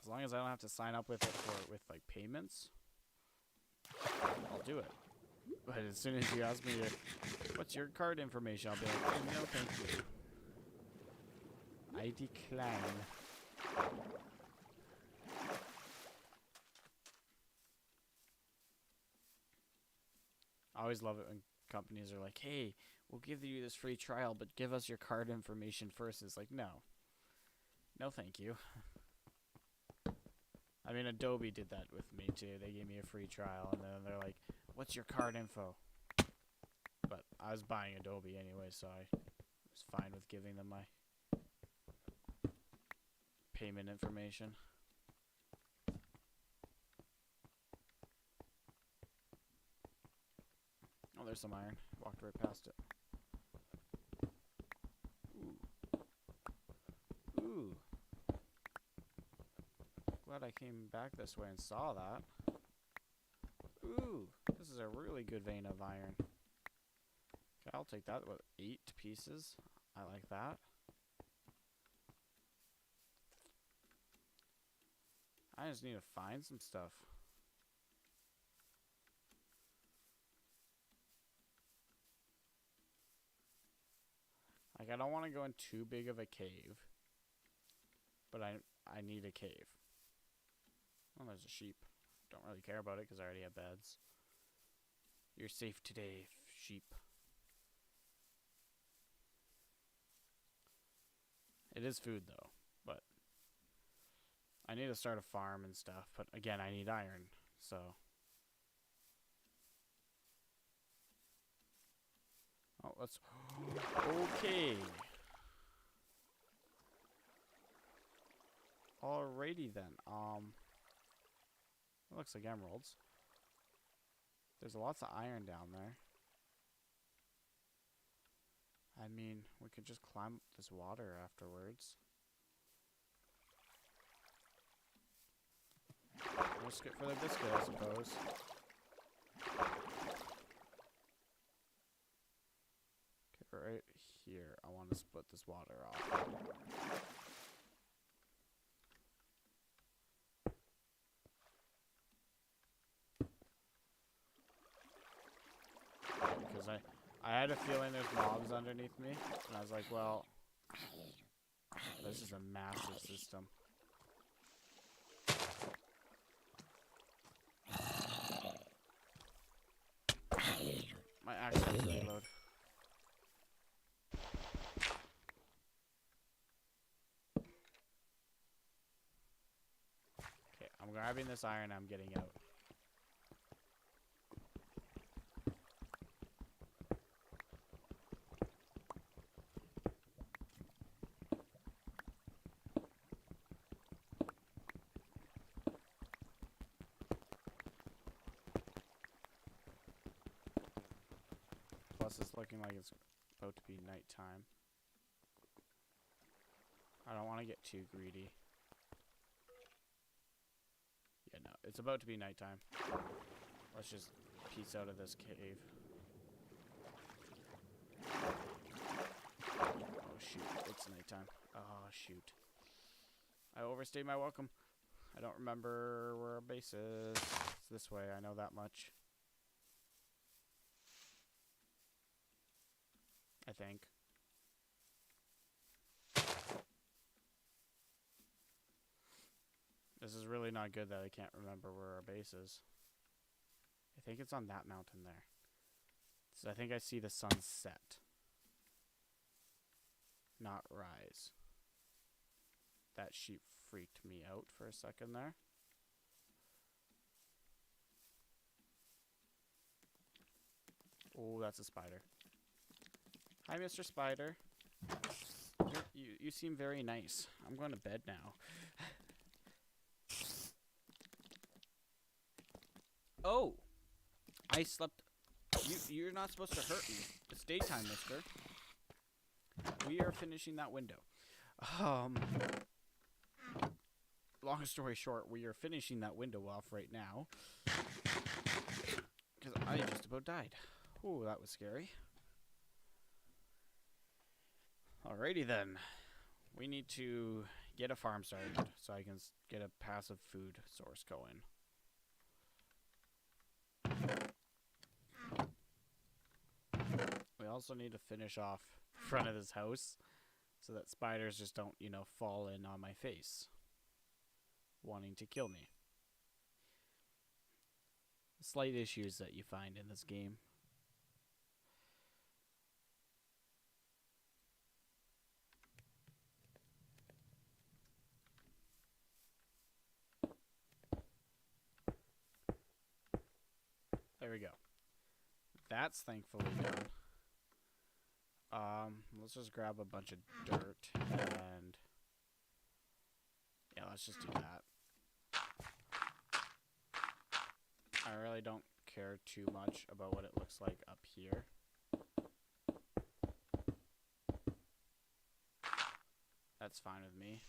as long as I don't have to sign up with it for with, like, payments, I'll do it. But as soon as you ask me to, what's your card information, I'll be like, oh, no, thank you. I decline. I always love it when companies are like, hey, we'll give you this free trial, but give us your card information first. It's like, no. No, thank you. I mean, Adobe did that with me, too. They gave me a free trial, and then they're like, what's your card info? But I was buying Adobe anyway, so I was fine with giving them my payment information. Oh, there's some iron. Walked right past it. Ooh. Ooh. Glad I came back this way and saw that. Ooh. This is a really good vein of iron. Okay, I'll take that with 8 pieces. I like that. I just need to find some stuff. Like, I don't want to go in too big of a cave, but I need a cave. Oh, there's a sheep. Don't really care about it because I already have beds. You're safe today, sheep. It is food though, but I need to start a farm and stuff. But again, I need iron, so. Oh, let's. Okay. Alrighty then. It looks like emeralds. There's lots of iron down there. I mean, we could just climb this water afterwards. Risk it for the biscuit, I suppose. Okay, right here, I want to split this water off. Because I had a feeling there's mobs underneath me, and I was like, well, this is a massive system. My axe has to reload. Okay, I'm grabbing this iron, I'm getting out. Plus, it's looking like it's about to be nighttime. I don't want to get too greedy. Yeah, no, it's about to be nighttime. Let's just piece out of this cave. Oh shoot, it's nighttime. Oh shoot. I overstayed my welcome. I don't remember where our base is. It's this way, I know that much. I think. This is really not good that I can't remember where our base is. I think it's on that mountain there. So I think I see the sun set. Not rise. That sheep freaked me out for a second there. Oh, that's a spider. Hi, Mr. Spider. You seem very nice. I'm going to bed now. Oh! I slept... You're not supposed to hurt me. It's daytime, mister. We are finishing that window. Long story short, we are finishing that window off right now. Because I just about died. Ooh, that was scary. Alrighty then. We need to get a farm started so I can get a passive food source going. We also need to finish off front of this house so that spiders just don't, you know, fall in on my face wanting to kill me. Slight issues that you find in this game. There we go. That's thankfully done. Let's just grab a bunch of dirt and yeah, let's just do that. I really don't care too much about what it looks like up here. That's fine with me.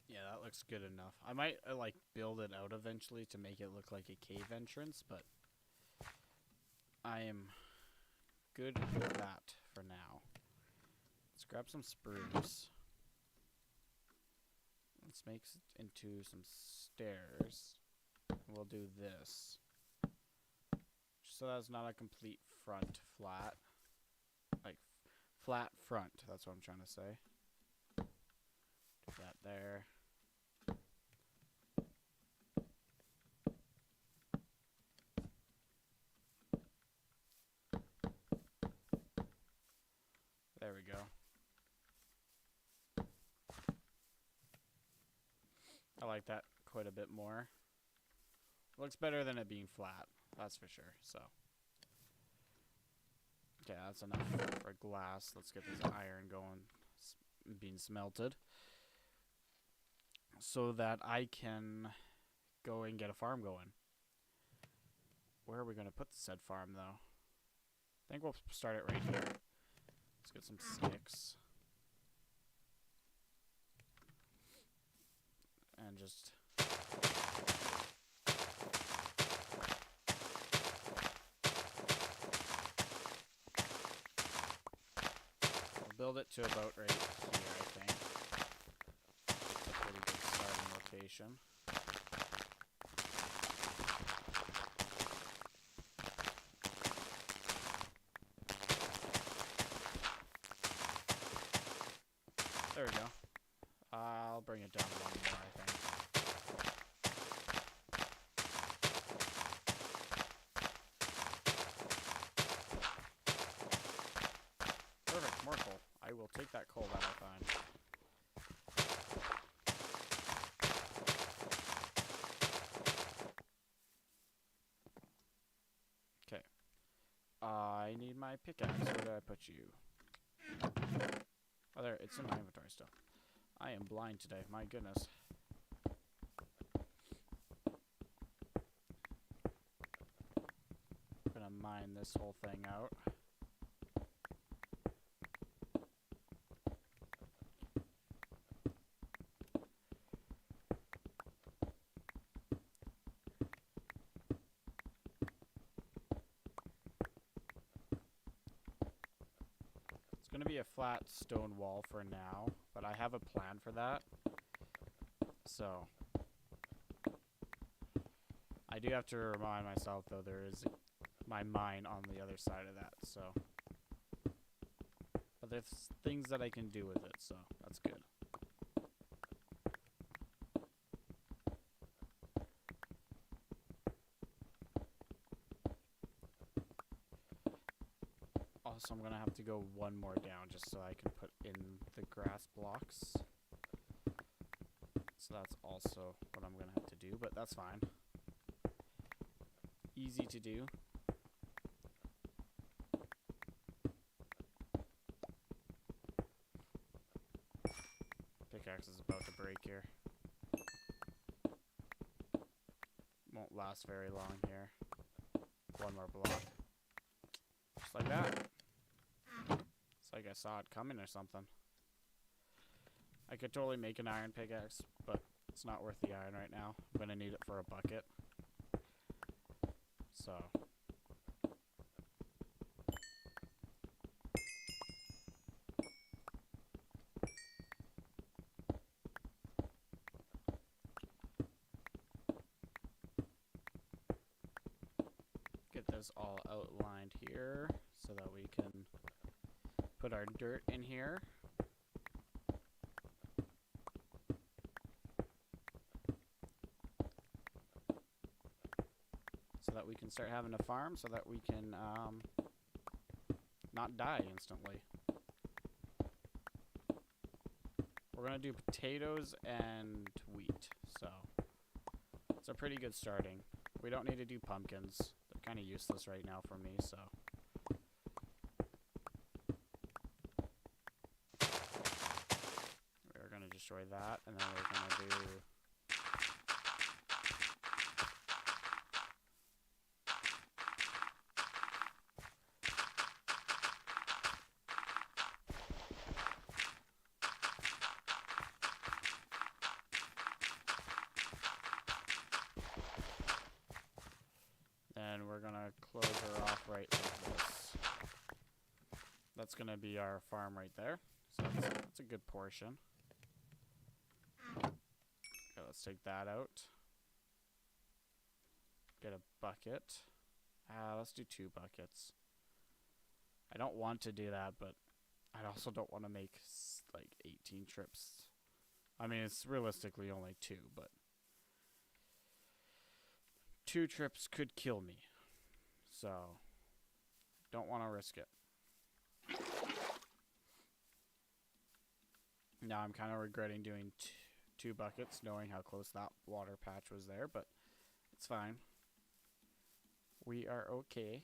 Yeah, that looks good enough. I might like build it out eventually to make it look like a cave entrance, but I am good with that for now. Let's grab some spruce. Let's make it into some stairs. We'll do this. Just so that's not a complete front flat. Like, flat front. That's what I'm trying to say. Do that there. There we go. I like that quite a bit more. Looks better than it being flat, that's for sure. So, okay, that's enough for glass. Let's get this iron going, being smelted, so that I can go and get a farm going. Where are we going to put the said farm, though? I think we'll start it right here. Let's get some sticks. And just... we'll build it to about right here, I think. That's a pretty good starting location. There we go. I'll bring it down one more, I think. Perfect, more coal. I will take that coal that I find. Okay. I need my pickaxe. Where did I put you? Oh, there. It's in my inventory still. I am blind today. My goodness. I'm gonna mine this whole thing out. It's gonna be a flat stone wall for now, but I have a plan for that. So I do have to remind myself, though, there is my mine on the other side of that. So, but there's things that I can do with it, so that's good. Also, I'm gonna have to go one more down just so I can put in the grass blocks. So that's also what I'm gonna have to do, but that's fine. Easy to do. Pickaxe is about to break here. Won't last very long here. One more block. Just like that. It's like I saw it coming or something. I could totally make an iron pickaxe, but it's not worth the iron right now. I'm gonna need it for a bucket. So get this all outlined here so that we can put our dirt in here. So that we can start having a farm, so that we can not die instantly. We're going to do potatoes and wheat, so it's a pretty good starting. We don't need to do pumpkins. They're kind of useless right now for me, so. We're going to destroy that, and then we're going to do... and we're gonna close her off right like this. That's gonna be our farm right there. So that's a good portion. Okay, let's take that out. Get a bucket. Let's do 2 buckets. I don't want to do that, but I also don't want to make like 18 trips. I mean, it's realistically only 2, but 2 trips could kill me. So, don't want to risk it. Now I'm kind of regretting doing 2 buckets, knowing how close that water patch was there, but it's fine. We are okay.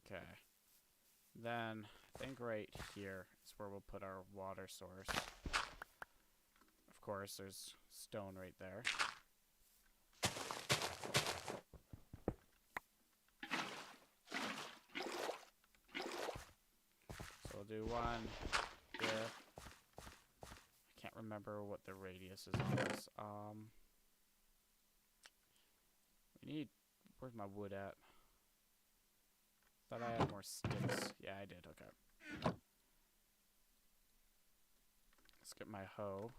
Okay. Then, I think right here is where we'll put our water source. Of course, there's stone right there. So we'll do one here. I can't remember what the radius is on this. We need... Where's my wood at? Thought I had more sticks. Yeah, I did. Okay. Let's get my hoe.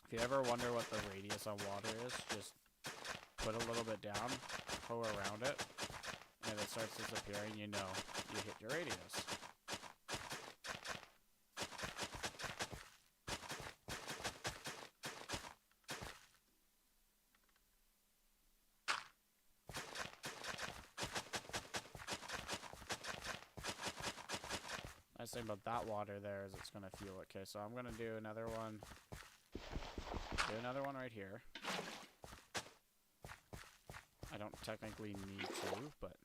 If you ever wonder what the radius on water is, just put a little bit down, hoe around it, and if it starts disappearing, you know you hit your radius. Nice thing about that water there is it's gonna fuel it. Okay, so I'm gonna do another one. Do another one right here. I don't technically need to, but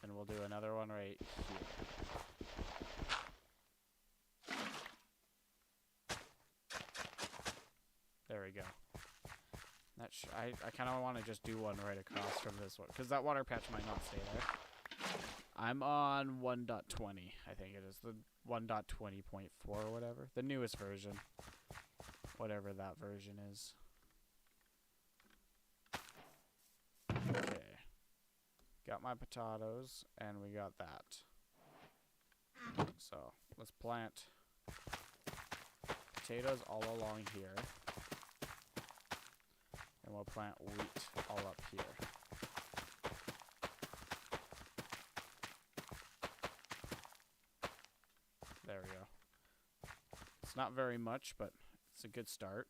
then we'll do another one right here. There we go. That I kind of want to just do one right across from this one, because that water patch might not stay there. I'm on 1.20, I think it is. The 1.20.4 or whatever. The newest version. Whatever that version is. Okay. Got my potatoes, and we got that. So, let's plant potatoes all along here. And we'll plant wheat all up here. There we go. It's not very much, but it's a good start.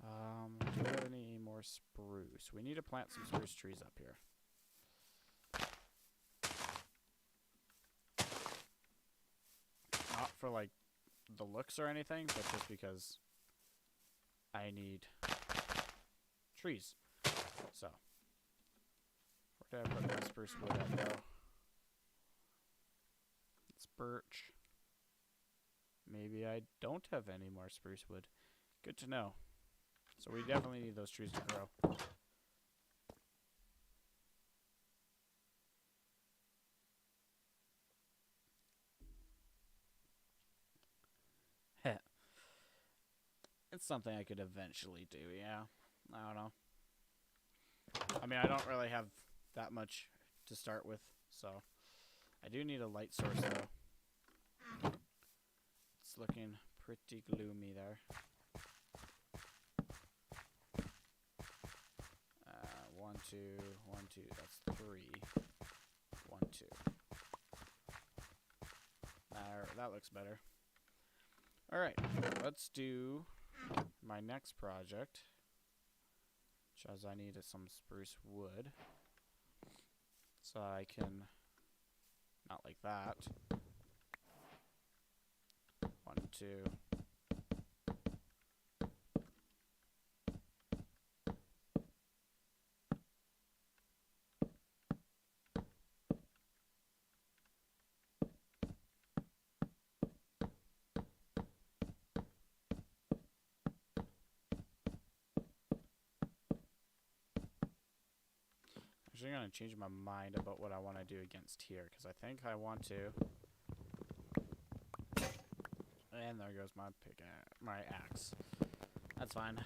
Do we have any more spruce? We need to plant some spruce trees up here. Not for like the looks or anything, but just because I need trees. So, where did I put my spruce wood at though? It's birch. Maybe I don't have any more spruce wood. Good to know. So we definitely need those trees to grow. Heh. It's something I could eventually do, yeah. I don't know. I mean, I don't really have that much to start with, so I do need a light source though. It's looking pretty gloomy there. 1, 2, 1, 2. That's 3. 1, 2. That looks better. All right, let's do my next project, which as I need some spruce wood, so I can not like that. 1, 2. Actually, I'm going to change my mind about what I want to do against here, because I think I want to. And there goes my my axe. That's fine.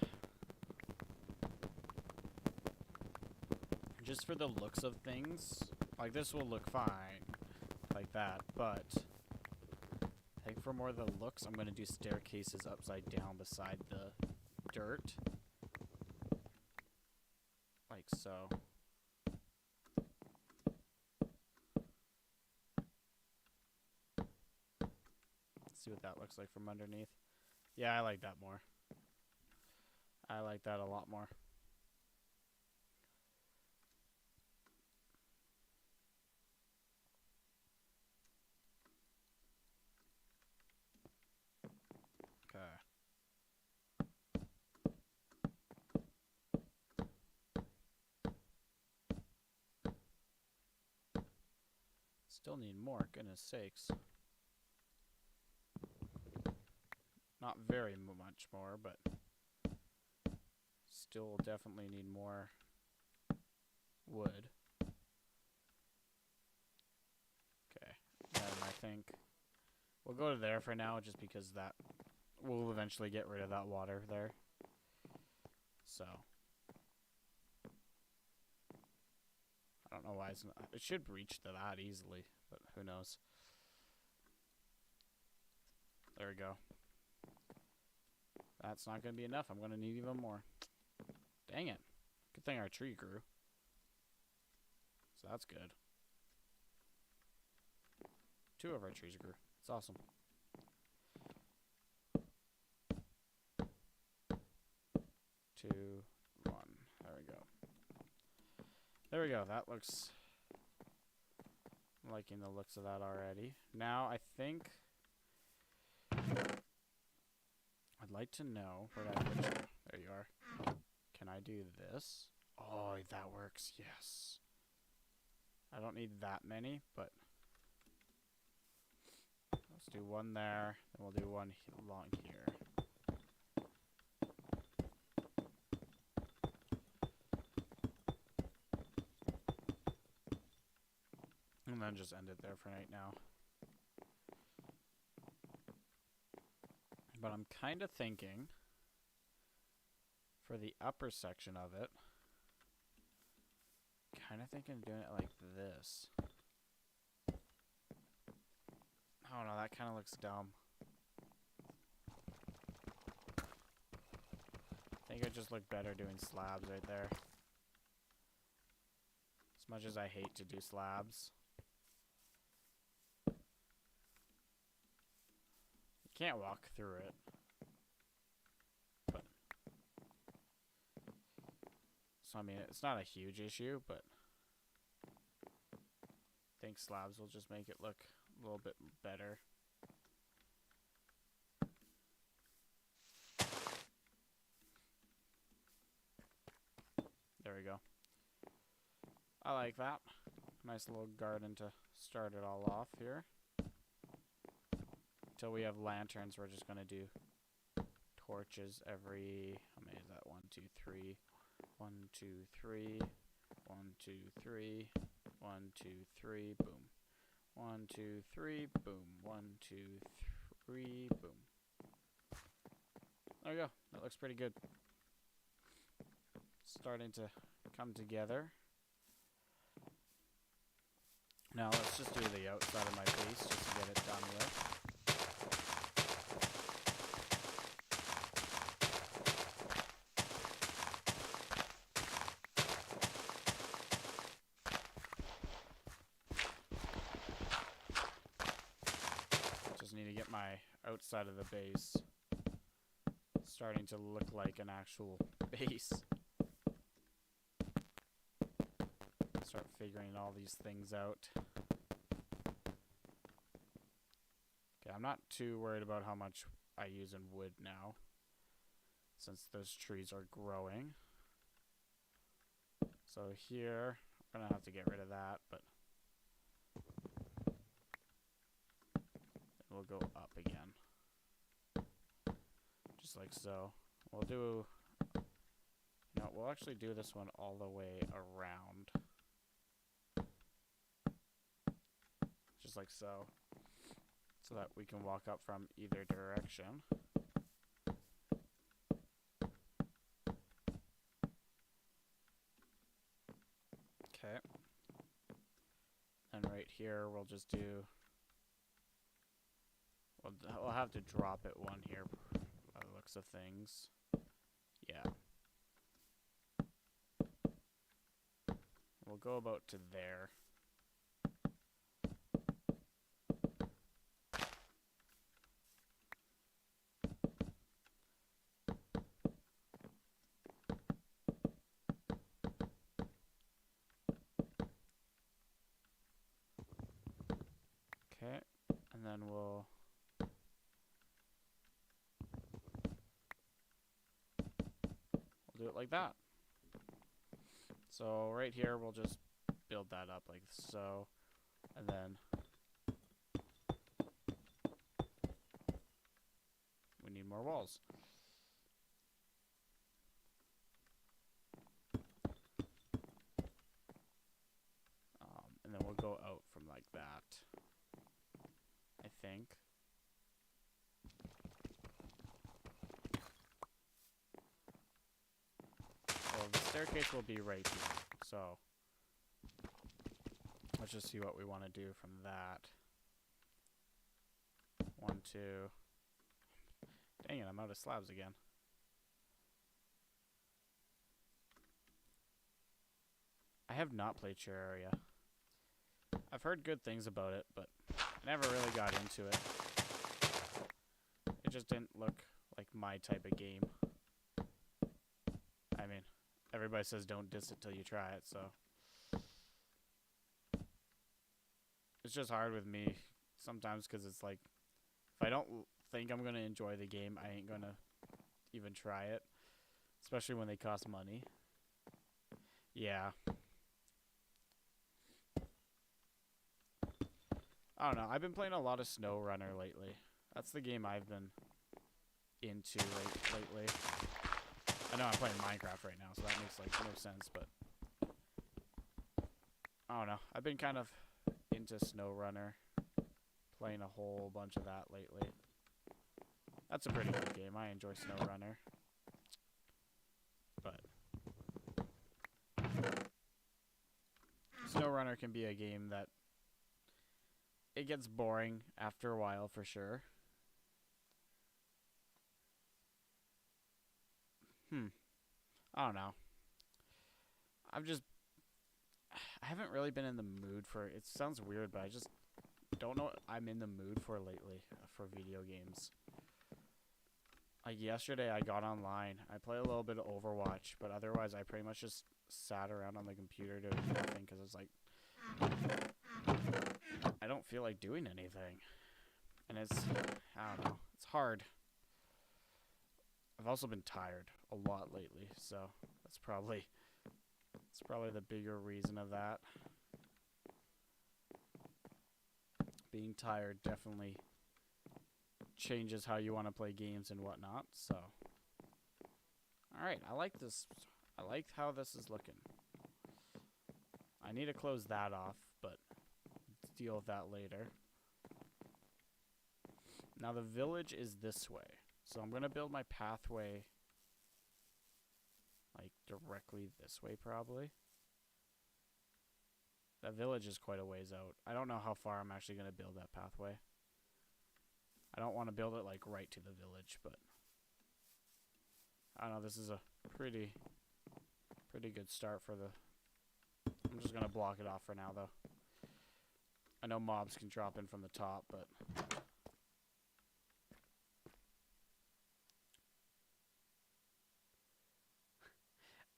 Just for the looks of things, like this will look fine, like that, but I think for more of the looks, I'm going to do staircases upside down beside the dirt. Like so. Let's see what that looks like from underneath. Yeah, I like that more. I like that a lot more. Okay. Still need more, goodness sakes. Not very much more, but still definitely need more wood. Okay, then I think we'll go to there for now, just because that we'll eventually get rid of that water there. So I don't know why it's not. It should reach to that easily, but who knows. There we go. That's not going to be enough. I'm going to need even more. Dang it. Good thing our tree grew. So that's good. 2 of our trees grew. It's awesome. 2, 1. There we go. There we go. That looks... I'm liking the looks of that already. Now, I think... I'd like to know where I put you. There you are. Can I do this? Oh, that works. Yes. I don't need that many, but let's do one there. Then we'll do one along here. And then just end it there for right now. But I'm kind of thinking for the upper section of it, kind of thinking of doing it like this. Oh no, that kind of looks dumb. I think it just looked better doing slabs right there. As much as I hate to do slabs. You can't walk through it. But so I mean, it's not a huge issue, but I think slabs will just make it look a little bit better. There we go. I like that. Nice little garden to start it all off here. Until we have lanterns, we're just going to do torches every... How many is that? 1, 2, 3. 1, 2, 3. 1, 2, 3. 1, 2, 3. Boom. 1, 2, 3. Boom. 1, 2, 3. Boom. There we go. That looks pretty good. Starting to come together. Now let's just do the outside of my base just to get it done with. Just need to get my outside of the base starting to look like an actual base. Start figuring all these things out. Okay, I'm not too worried about how much I use in wood now, since those trees are growing. So here, I'm gonna have to get rid of that, but we'll go up again. Just like so. We'll do, no, we'll actually do this one all the way around. Just like so. So that we can walk up from either direction. Okay. And right here we'll just do We'll have to drop it one here by the looks of things. Yeah. We'll go about to there. Okay, and then we'll do it like that. So right here, we'll just build that up like so, and then we need more walls. And then we'll go out from like that, I think. So the staircase will be right here. So let's just see what we want to do from that. 1, 2. Dang it, I'm out of slabs again. I have not played Terraria. I've heard good things about it, but I never really got into it. It just didn't look like my type of game. I mean, everybody says don't diss it till you try it, so. It's just hard with me sometimes because it's like, if I don't think I'm going to enjoy the game, I ain't going to even try it. Especially when they cost money. Yeah. I don't know. I've been playing a lot of SnowRunner lately. That's the game I've been into lately. I know I'm playing Minecraft right now, so that makes like no sense, but I don't know. I've been kind of into SnowRunner, playing a whole bunch of that lately. That's a pretty good game. I enjoy SnowRunner. But SnowRunner can be a game that it gets boring after a while for sure. I don't know. I haven't really been in the mood for, it sounds weird, but I just don't know what I'm in the mood for lately for video games. Like yesterday I got online. I played a little bit of Overwatch, but otherwise I pretty much just sat around on the computer doing nothing because it's like, I don't feel like doing anything. And it's, I don't know, it's hard. I've also been tired a lot lately, so that's probably the bigger reason of that. Being tired definitely changes how you want to play games and whatnot, so. Alright, I like this. I like how this is looking. I need to close that off, but deal with that later. Now the village is this way. So I'm going to build my pathway like directly this way probably. That village is quite a ways out. I don't know how far I'm actually going to build that pathway. I don't want to build it like right to the village, but I don't know, this is a pretty good start for the. I'm just going to block it off for now though. I know mobs can drop in from the top, but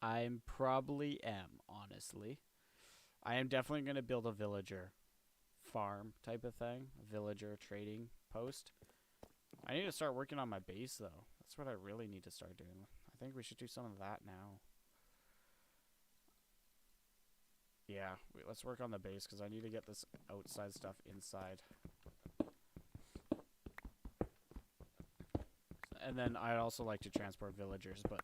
I probably am, honestly. I am definitely going to build a villager farm type of thing. A villager trading post. I need to start working on my base, though. That's what I really need to start doing. I think we should do some of that now. Yeah, let's work on the base, because I need to get this outside stuff inside. And then I'd also like to transport villagers, but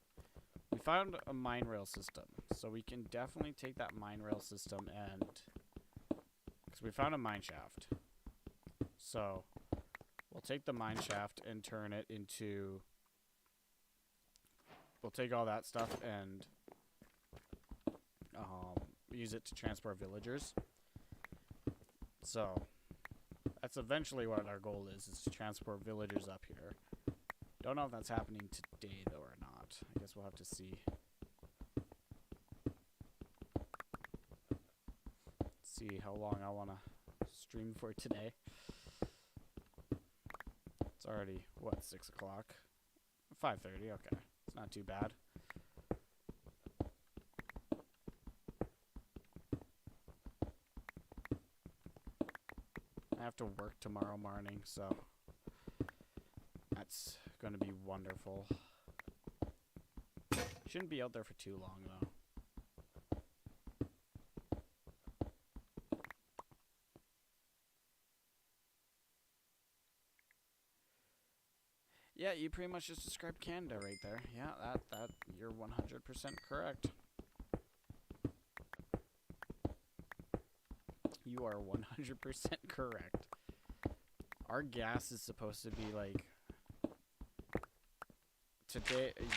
we found a mine rail system, so we can definitely take that mine rail system and, because we found a mine shaft, so we'll take the mine shaft and turn it into, we'll take all that stuff and use it to transport villagers. So That's eventually what our goal is to transport villagers up here. Don't know if that's happening today, though, or not. I guess we'll have to see. See how long I want to stream for today. It's already, what, 6 o'clock? 5:30, okay. It's not too bad. I have to work tomorrow morning, so that's going to be wonderful. Shouldn't be out there for too long, though. Yeah, you pretty much just described Canada right there. Yeah, that you're 100% correct. You are 100% correct. Our gas is supposed to be like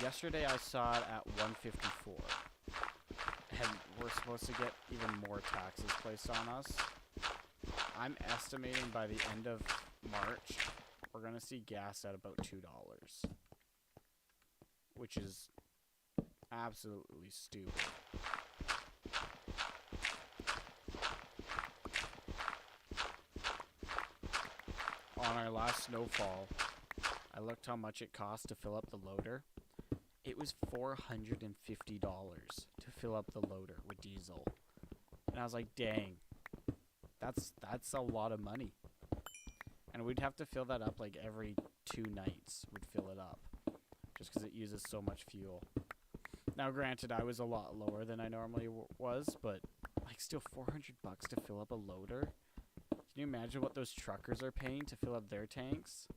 yesterday I saw it at 154. And we're supposed to get even more taxes placed on us. I'm estimating by the end of March we're going to see gas at about $2, which is absolutely stupid. On our last snowfall, I looked how much it cost to fill up the loader. It was $450 to fill up the loader with diesel. And I was like, dang, that's a lot of money. And we'd have to fill that up like every 2 nights. We'd fill it up just because it uses so much fuel. Now, granted, I was a lot lower than I normally was, but like still $400 to fill up a loader. Can you imagine what those truckers are paying to fill up their tanks?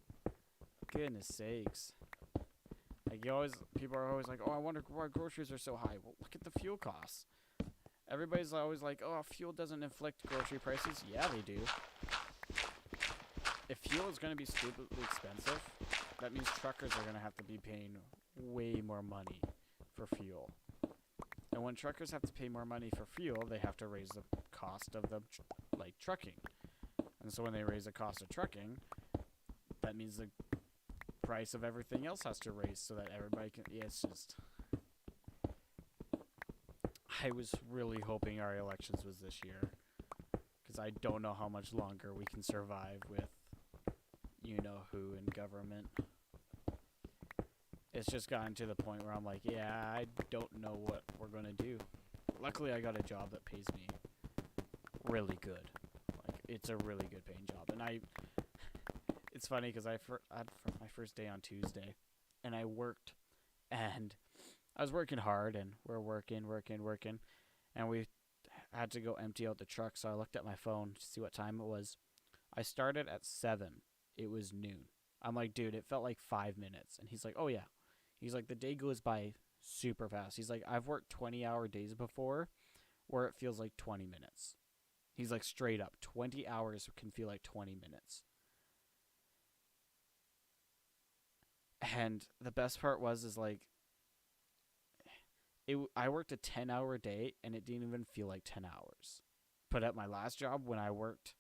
Goodness sakes. Like people are always like, oh, I wonder why groceries are so high. Well, look at the fuel costs. Everybody's always like, oh, fuel doesn't inflict grocery prices. Yeah, they do. If fuel is going to be stupidly expensive, that means truckers are going to have to be paying way more money for fuel. And when truckers have to pay more money for fuel, they have to raise the cost of the trucking. And so when they raise the cost of trucking, that means the price of everything else has to raise so that everybody can... Yeah, it's just... I was really hoping our elections was this year, because I don't know how much longer we can survive with you-know-who in government. It's just gotten to the point where I'm like, yeah, I don't know what we're going to do. Luckily, I got a job that pays me really good. Like, it's a really good paying job. And it's funny because I had my first day on Tuesday, and I worked, and I was working hard, and we're working, and we had to go empty out the truck, so I looked at my phone to see what time it was. I started at 7. It was noon. I'm like, dude, it felt like 5 minutes. And he's like, oh, yeah. He's like, the day goes by super fast. He's like, I've worked 20-hour days before where it feels like 20 minutes. He's like, straight up, 20 hours can feel like 20 minutes. And the best part is like, I worked a 10-hour day, and it didn't even feel like 10 hours. But at my last job, when I worked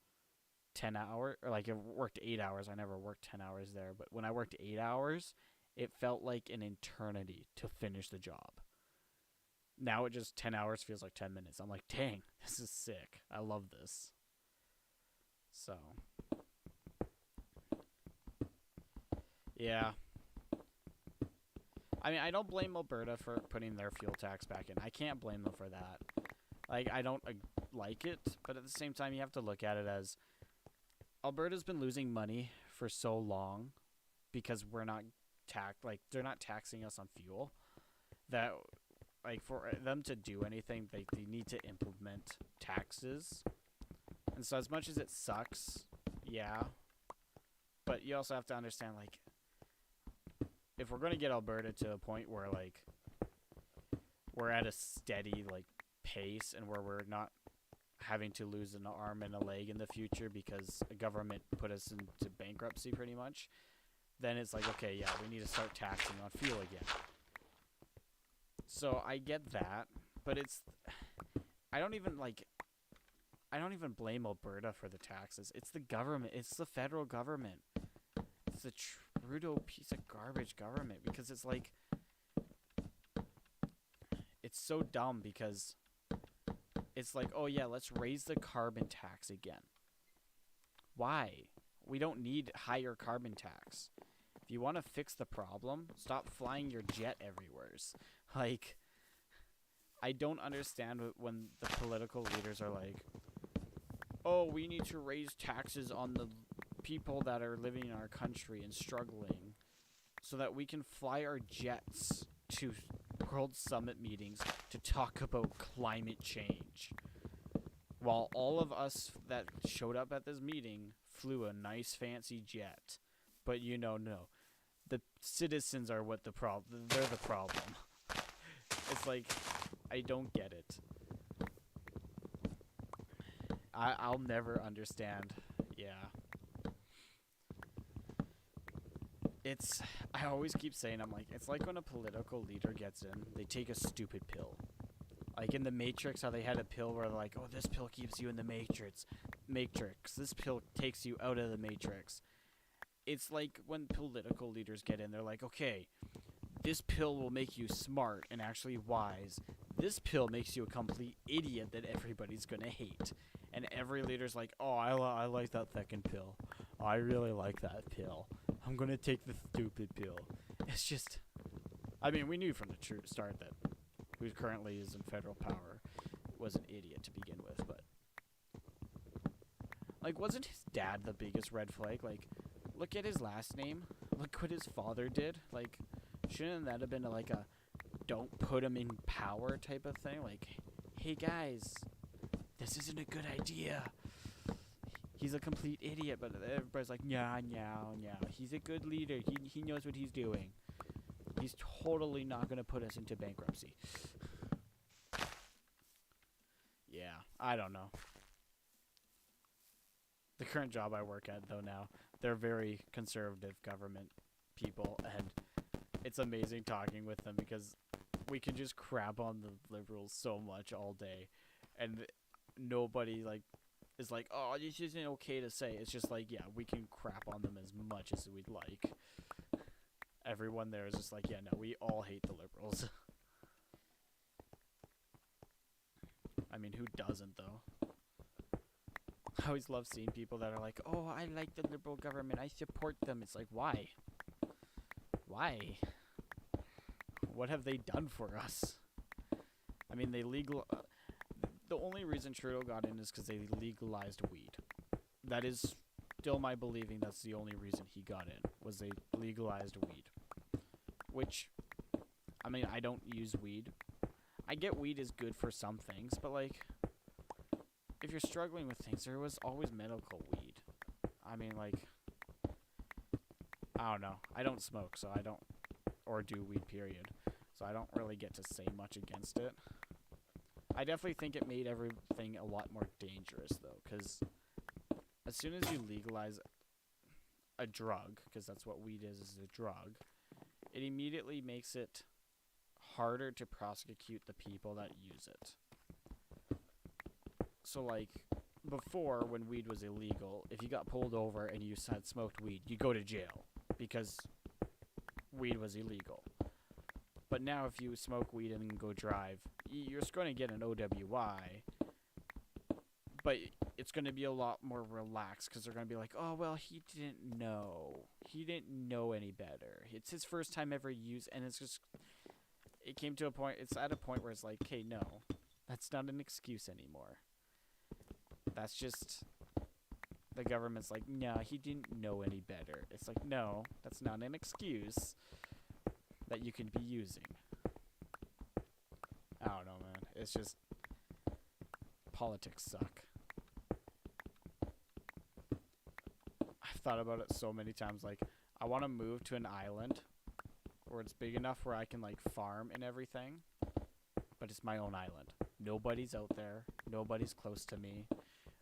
10 hours, or like I worked 8 hours, I never worked 10 hours there, but when I worked 8 hours, it felt like an eternity to finish the job. Now it just 10 hours feels like 10 minutes. I'm like, dang, this is sick. I love this. So, yeah. I mean, I don't blame Alberta for putting their fuel tax back in. I can't blame them for that. Like, I don't like it, but at the same time, you have to look at it as Alberta's been losing money for so long because we're not they're not taxing us on fuel, that like for them to do anything, they need to implement taxes. And so as much as it sucks, yeah, but you also have to understand, like, if we're going to get Alberta to a point where like we're at a steady like pace and where we're not having to lose an arm and a leg in the future because a government put us into bankruptcy pretty much, then it's like, okay, yeah, we need to start taxing on fuel again. So I get that, but I don't even like, I don't even blame Alberta for the taxes. It's the government. It's the federal government. It's a Trudeau piece of garbage government because it's like it's so dumb because it's like, oh yeah, let's raise the carbon tax again. Why? We don't need higher carbon tax. If you want to fix the problem, stop flying your jet everywheres. Like, I don't understand when the political leaders are like, oh, we need to raise taxes on the people that are living in our country and struggling so that we can fly our jets to World Summit meetings to talk about climate change. While all of us that showed up at this meeting flew a nice fancy jet. But no. The citizens are what the problem. They're the problem. It's like, I don't get it. I'll never understand. Yeah. I always keep saying, I'm like, it's like when a political leader gets in, they take a stupid pill. Like in the Matrix, how they had a pill where they're like, oh, this pill keeps you in the Matrix. This pill takes you out of the Matrix. It's like when political leaders get in, they're like, okay, this pill will make you smart and actually wise. This pill makes you a complete idiot that everybody's going to hate. And every leader's like, oh, I like that second pill. I really like that pill. I'm going to take the stupid pill. It's just, I mean, we knew from the true start that who currently is in federal power was an idiot to begin with, but like, wasn't his dad the biggest red flag? Like, look at his last name. Look what his father did. Like, shouldn't that have been like a don't put him in power type of thing? Like, hey guys, this isn't a good idea. He's a complete idiot, but everybody's like, yeah. He's a good leader. He knows what he's doing. He's totally not going to put us into bankruptcy. Yeah, I don't know. The current job I work at, though, now, they're very conservative government people, and it's amazing talking with them because we can just crap on the liberals so much all day, and nobody, like, is like, oh, this isn't okay to say. It's just like, yeah, we can crap on them as much as we'd like. Everyone there is just like, yeah, no, we all hate the liberals. I mean, who doesn't, though? I always love seeing people that are like, oh, I like the liberal government. I support them. It's like, why? Why? What have they done for us? I mean, the only reason Trudeau got in is because they legalized weed. That is still my believing that's the only reason he got in, was they legalized weed. Which, I mean, I don't use weed. I get weed is good for some things, but like, if you're struggling with things, there was always medical weed. I mean, like, I don't know. I don't smoke, so I don't, or do weed, period. So I don't really get to say much against it. I definitely think it made everything a lot more dangerous, though, because as soon as you legalize a drug, because that's what weed is a drug, it immediately makes it harder to prosecute the people that use it. So, like, before, when weed was illegal, if you got pulled over and you had smoked weed, you'd go to jail because weed was illegal. But now if you smoke weed and go drive, you're just going to get an OWI, but it's going to be a lot more relaxed because they're going to be like, oh, well, he didn't know. He didn't know any better. It's his first time ever used, and it's just, it came to a point, it's at a point where it's like, okay, no, that's not an excuse anymore. That's just, the government's like, no, he didn't know any better. It's like, no, that's not an excuse that you can be using. I don't know, man. It's just, politics suck. I've thought about it so many times. Like, I want to move to an island where it's big enough where I can, like, farm and everything, but it's my own island. Nobody's out there. Nobody's close to me.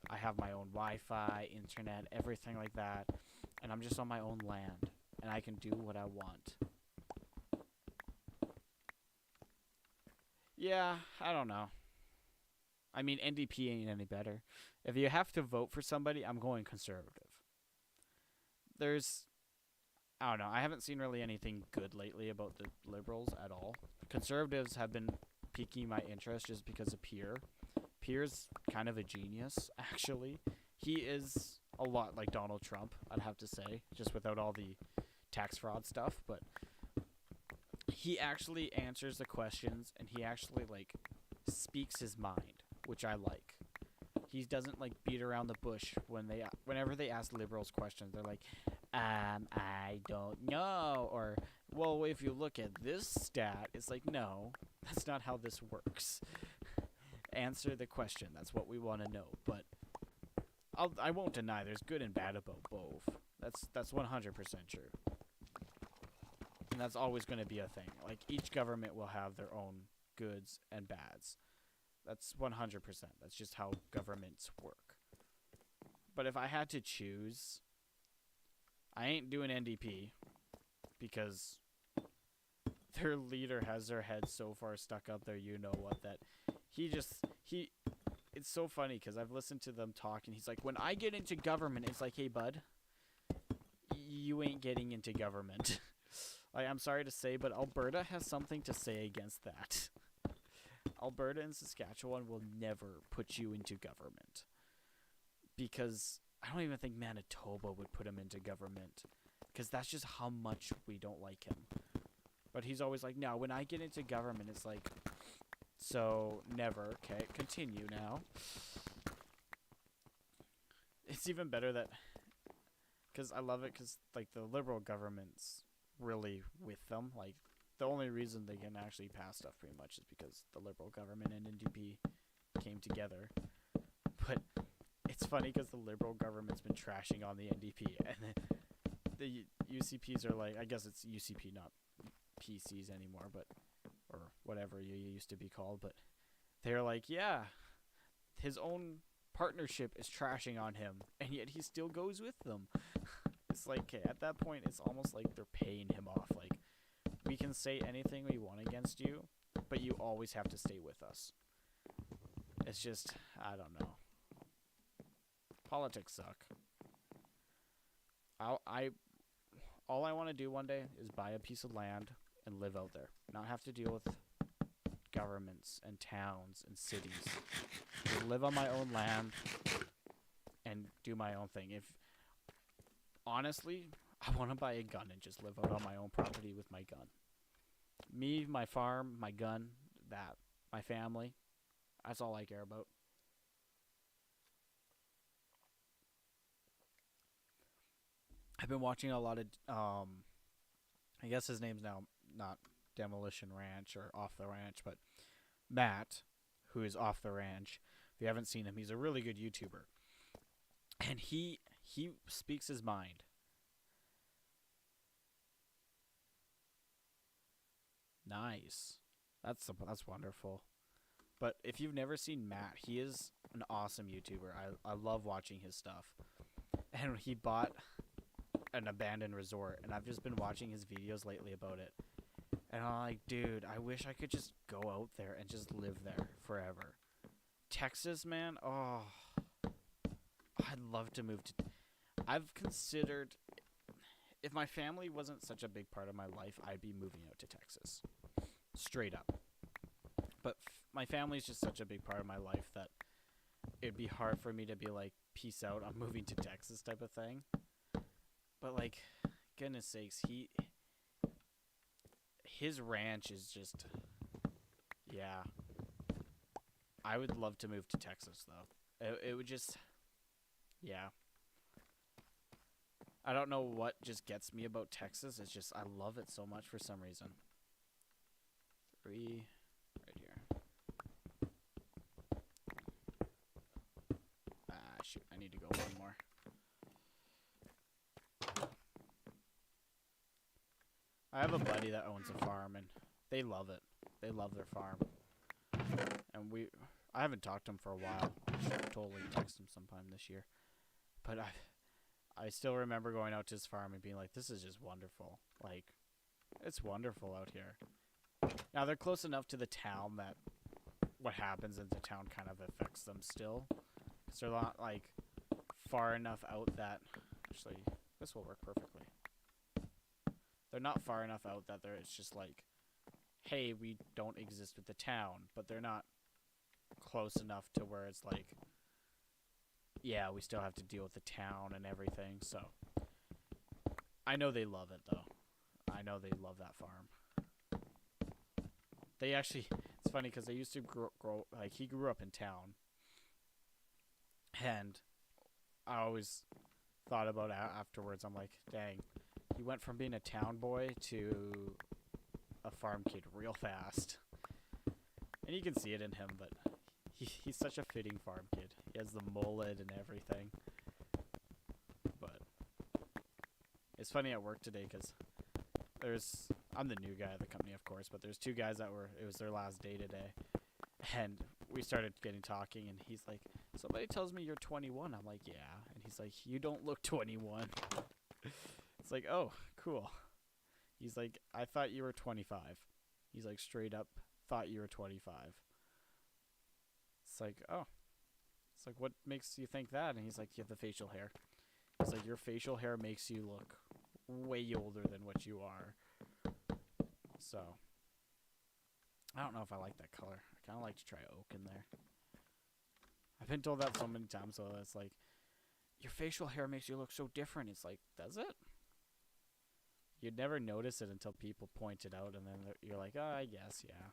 I have my own Wi-Fi, internet, everything like that, and I'm just on my own land, and I can do what I want. Yeah, I don't know. I mean, NDP ain't any better. If you have to vote for somebody, I'm going conservative. There's, I don't know. I haven't seen really anything good lately about the Liberals at all. Conservatives have been piquing my interest just because of Pierre. Pierre's kind of a genius, actually. He is a lot like Donald Trump, I'd have to say, just without all the tax fraud stuff. But he actually answers the questions, and he actually like speaks his mind, which I like. He doesn't like beat around the bush whenever they ask liberals questions. They're like, I don't know, or well, if you look at this stat, it's like, no, that's not how this works. Answer the question. That's what we want to know. But I won't deny there's good and bad about both. That's 100% true. And that's always going to be a thing. Like, each government will have their own goods and bads. That's 100%. That's just how governments work. But if I had to choose, I ain't doing NDP because their leader has their head so far stuck up there, you know what, that it's so funny because I've listened to them talk, and he's like, when I get into government, it's like, hey, bud, you ain't getting into government. Like, I'm sorry to say, but Alberta has something to say against that. Alberta and Saskatchewan will never put you into government. Because I don't even think Manitoba would put him into government. Because that's just how much we don't like him. But he's always like, no, when I get into government, it's like, so never. Okay, continue now. It's even better that, because I love it, because like the Liberal government's really with them. Like, the only reason they can actually pass stuff pretty much is because the Liberal government and NDP came together. But it's funny because the Liberal government's been trashing on the NDP, and the UCPs are like, I guess it's UCP, not PCs anymore, but or whatever you used to be called. But they're like, yeah, his own partnership is trashing on him, and yet he still goes with them. It's like, okay, at that point, it's almost like they're paying him off. Like, we can say anything we want against you, but you always have to stay with us. It's just, I don't know. Politics suck. All I want to do one day is buy a piece of land and live out there. Not have to deal with governments and towns and cities. Just live on my own land and do my own thing. If honestly, I want to buy a gun and just live out on my own property with my gun. Me, my farm, my gun, my family. That's all I care about. I've been watching a lot of, I guess his name's now not Demolition Ranch or Off the Ranch, but Matt, who is Off the Ranch. If you haven't seen him, he's a really good YouTuber. And he speaks his mind. Nice. That's wonderful. But if you've never seen Matt, he is an awesome YouTuber. I love watching his stuff. And he bought an abandoned resort, and I've just been watching his videos lately about it. And I'm like, dude, I wish I could just go out there and just live there forever. Texas, man, oh, I'd love to move to. I've considered, if my family wasn't such a big part of my life, I'd be moving out to Texas. Straight up. But my family's just such a big part of my life that it'd be hard for me to be like, peace out, I'm moving to Texas type of thing. But like, goodness sakes, his ranch is just, yeah. I would love to move to Texas though. It would just, yeah. I don't know what just gets me about Texas. It's just, I love it so much for some reason. 3, right here. Shoot, I need to go one more. I have a buddy that owns a farm, and they love it. They love their farm. And I haven't talked to him for a while. I should totally text him sometime this year. But I still remember going out to his farm and being like, this is just wonderful. Like, it's wonderful out here. Now, they're close enough to the town that what happens in the town kind of affects them still. Because they're not, like, far enough out that... Actually, this will work perfectly. They're not far enough out that it's just like, hey, we don't exist with the town. But they're not close enough to where it's like, yeah, we still have to deal with the town and everything. So, I know they love it, though. I know they love that farm. They actually... It's funny because they used to grow... Like, he grew up in town. And I always thought about it afterwards. I'm like, dang, he went from being a town boy to a farm kid real fast. And you can see it in him, but he's such a fitting farm kid. He has the mullet and everything. But it's funny at work today because I'm the new guy at the company, of course, but there's two guys it was their last day today. And we started getting talking, and he's like, somebody tells me you're 21. I'm like, yeah. And he's like, you don't look 21. It's like, oh, cool. He's like, I thought you were 25. He's like, straight up, thought you were 25. It's like, oh. It's like, what makes you think that? And he's like, you have the facial hair. He's like, your facial hair makes you look way older than what you are. So, I don't know if I like that color. I kind of like to try oak in there. I've been told that so many times, so it's like, your facial hair makes you look so different. It's like, does it? You'd never notice it until people point it out, and then you're like, oh, I guess, yeah.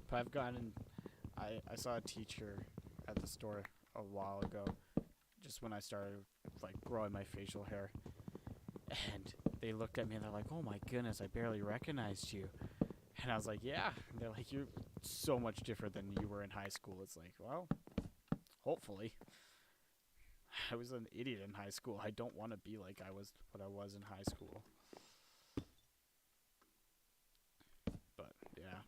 But I've gotten... I saw a teacher at the store a while ago, just when I started, like, growing my facial hair. And they looked at me and they're like, oh my goodness, I barely recognized you. And I was like, yeah. And they're like, you're so much different than you were in high school. It's like, well, hopefully. I was an idiot in high school. I don't want to be like what I was in high school. But, yeah.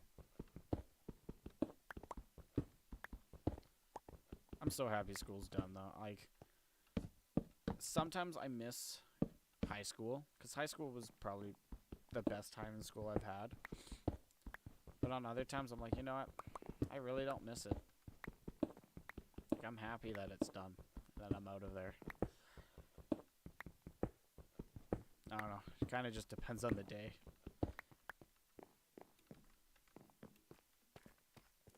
I'm so happy school's done, though. Like, sometimes I miss high school, because high school was probably the best time in school I've had. But on other times, I'm like, you know what? I really don't miss it. Like, I'm happy that it's done, that I'm out of there. I don't know. It kind of just depends on the day.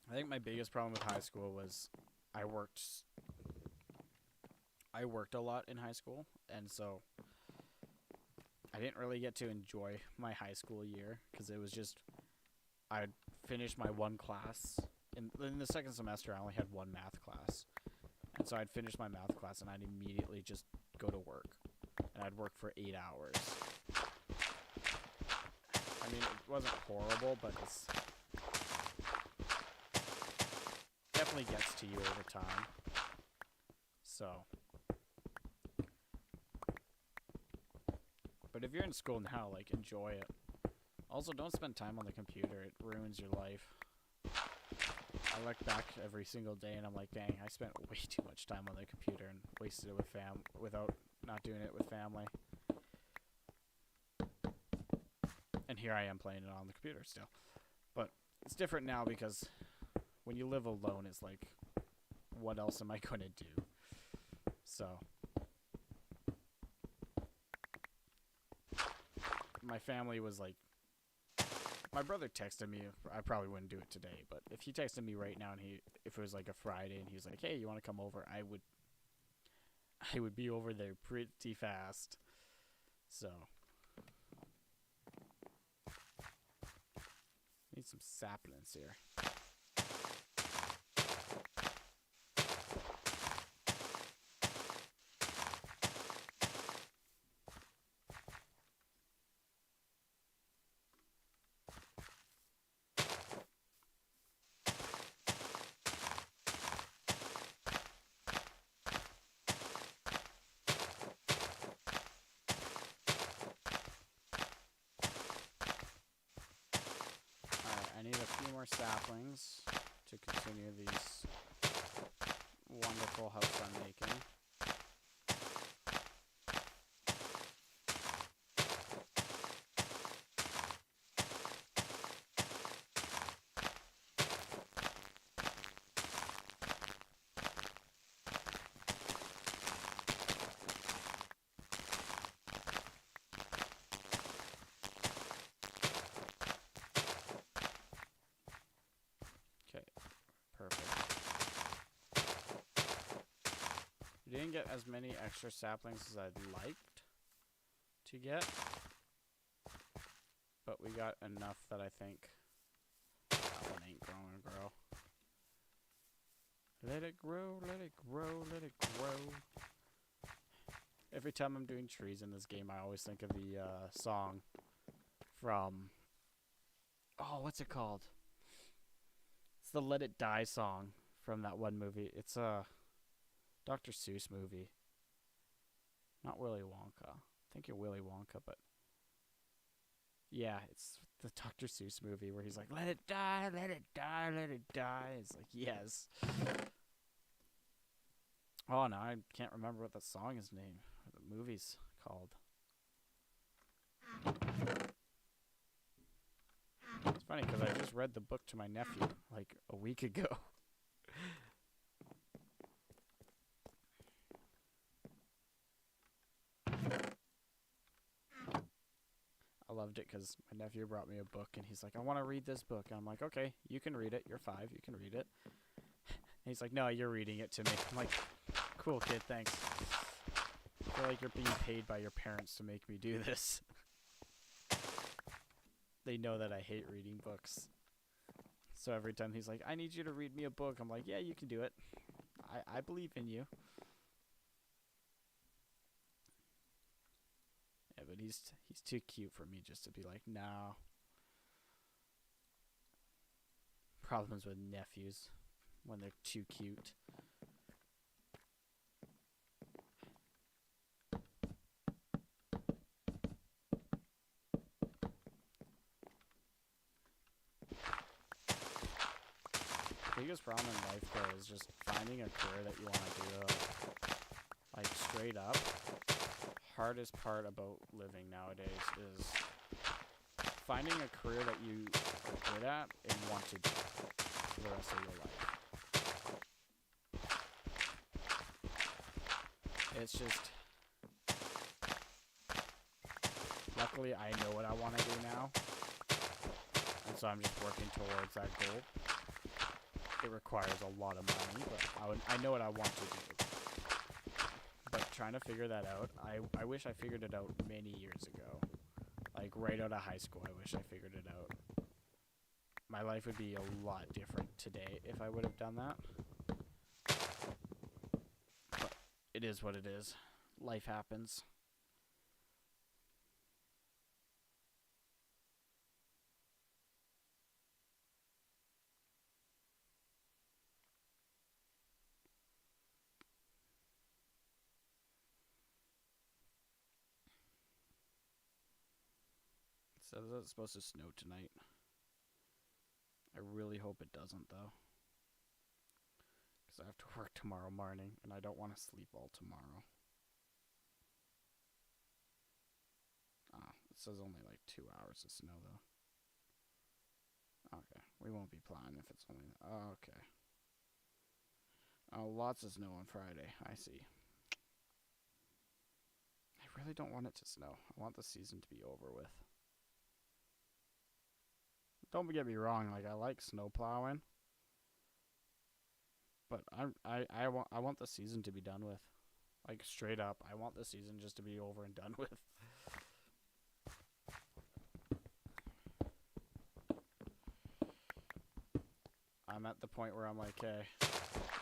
I think my biggest problem with high school was I worked a lot in high school, and so I didn't really get to enjoy my high school year, because it was just, I'd finish my one class. In the second semester, I only had one math class. And so I'd finish my math class, and I'd immediately just go to work. And I'd work for 8 hours. I mean, it wasn't horrible, but it's definitely gets to you over time. So. But if you're in school now, like, enjoy it. Also, don't spend time on the computer. It ruins your life. I look back every single day and I'm like, dang, I spent way too much time on the computer and wasted it with without not doing it with family. And here I am playing it on the computer still. But it's different now because when you live alone, it's like, what else am I going to do? So my family was like, my brother texted me. I probably wouldn't do it today, but if he texted me right now and if it was like a Friday and he's like, hey, you want to come over? I would be over there pretty fast. So need some saplings here. I need a few more saplings to continue these wonderful house I'm making. didn't get as many extra saplings as I'd liked to get, but we got enough that I think that one ain't gonna grow. Let it grow, let it grow, let it grow. Every time I'm doing trees in this game, I always think of the song from... Oh, what's it called? It's the Let It Die song from that one movie. It's a Dr. Seuss movie. Not Willy Wonka. I think you're Willy Wonka, but... Yeah, it's the Dr. Seuss movie where he's like, let it die, let it die, let it die. It's like, yes. Oh, no, I can't remember what the song is named. The movie's called. It's funny because I just read the book to my nephew like a week ago. I loved it because my nephew brought me a book and he's like, I want to read this book. And I'm like, okay, you can read it. You're 5. You can read it. And he's like, no, you're reading it to me. I'm like, cool, kid, thanks. I feel like you're being paid by your parents to make me do this. They know that I hate reading books. So every time he's like, I need you to read me a book, I'm like, yeah, you can do it. I believe in you. Yeah, but he's too cute for me just to be like, no. Problems with nephews when they're too cute. Biggest problem in life though is just finding a career that you want to do. Like straight up, hardest part about living nowadays is finding a career that you are good at and want to do for the rest of your life. It's just, luckily I know what I want to do now, and so I'm just working towards that goal. It requires a lot of money, but I know what I want to do. But trying to figure that out, I wish I figured it out many years ago. Like right out of high school, I wish I figured it out. My life would be a lot different today if I would have done that. But it is what it is. Life happens. So it's supposed to snow tonight. I really hope it doesn't, though. Because I have to work tomorrow morning, and I don't want to sleep all tomorrow. It says only like 2 hours of snow, though. Okay, we won't be plowing if it's only... okay. Oh, lots of snow on Friday. I see. I really don't want it to snow. I want the season to be over with. Don't get me wrong, like I like snow plowing, but I want the season to be done with. Like straight up, I want the season just to be over and done with. I'm at the point where I'm like, hey,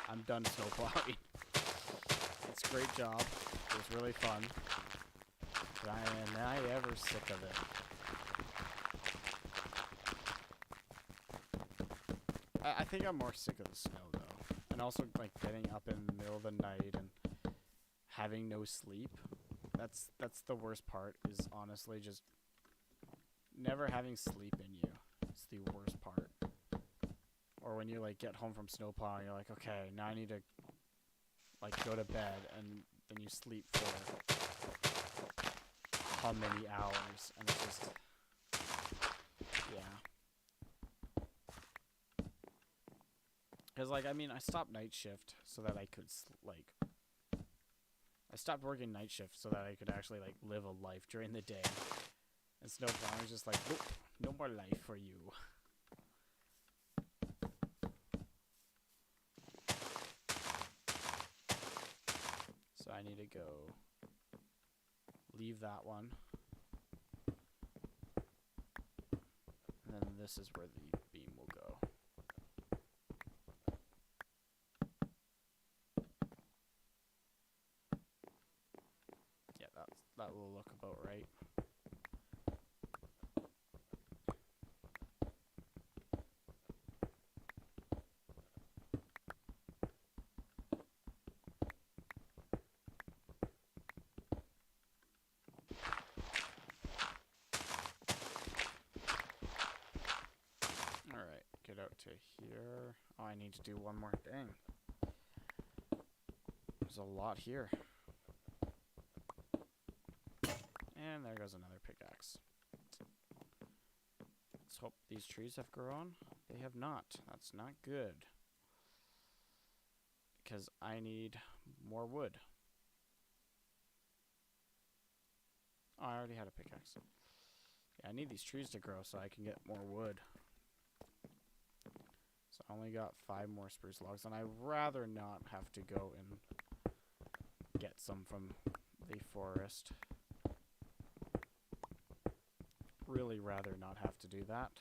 I'm done snow plowing. It's a great job. It was really fun. But am I ever sick of it. I think I'm more sick of the snow, though. And also, like, getting up in the middle of the night and having no sleep. That's the worst part, is honestly just never having sleep in you. It's the worst part. Or when you, like, get home from snow plowing, you're like, okay, now I need to, like, go to bed, and then you sleep for how many hours, and it's just, yeah. Because, like, I mean, I stopped night shift so that I could, I stopped working night shift so that I could actually, like, live a life during the day. And snow plowing was just like, nope, no more life for you. leave that one. And then this is where the beam will go. Yeah, that will look about right. Alright, get out to here. Oh, I need to do one more thing. There's a lot here. And there goes another pickaxe. Let's hope these trees have grown. They have not. That's not good. Because I need more wood. Oh, I already had a pickaxe. Yeah, I need these trees to grow so I can get more wood. So I only got 5 more spruce logs, and I'd rather not have to go and get some from the forest. Really rather not have to do that.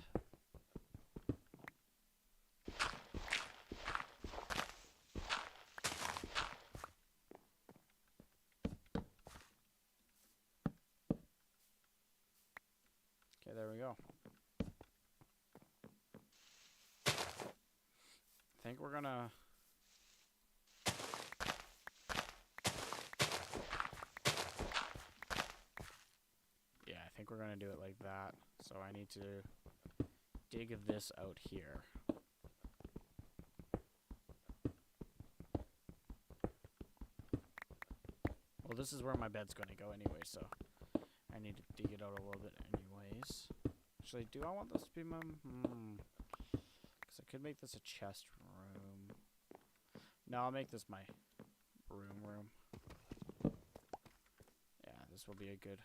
Okay, there we go. I think we're gonna... Yeah, I think we're gonna do it like that. So I need to dig this out here. Well, this is where my bed's gonna go anyway, so I need to dig it out a little bit anyways. Actually, do I want this to be my... Because I could make this a chest room. No, I'll make this my room. Yeah, this will be a good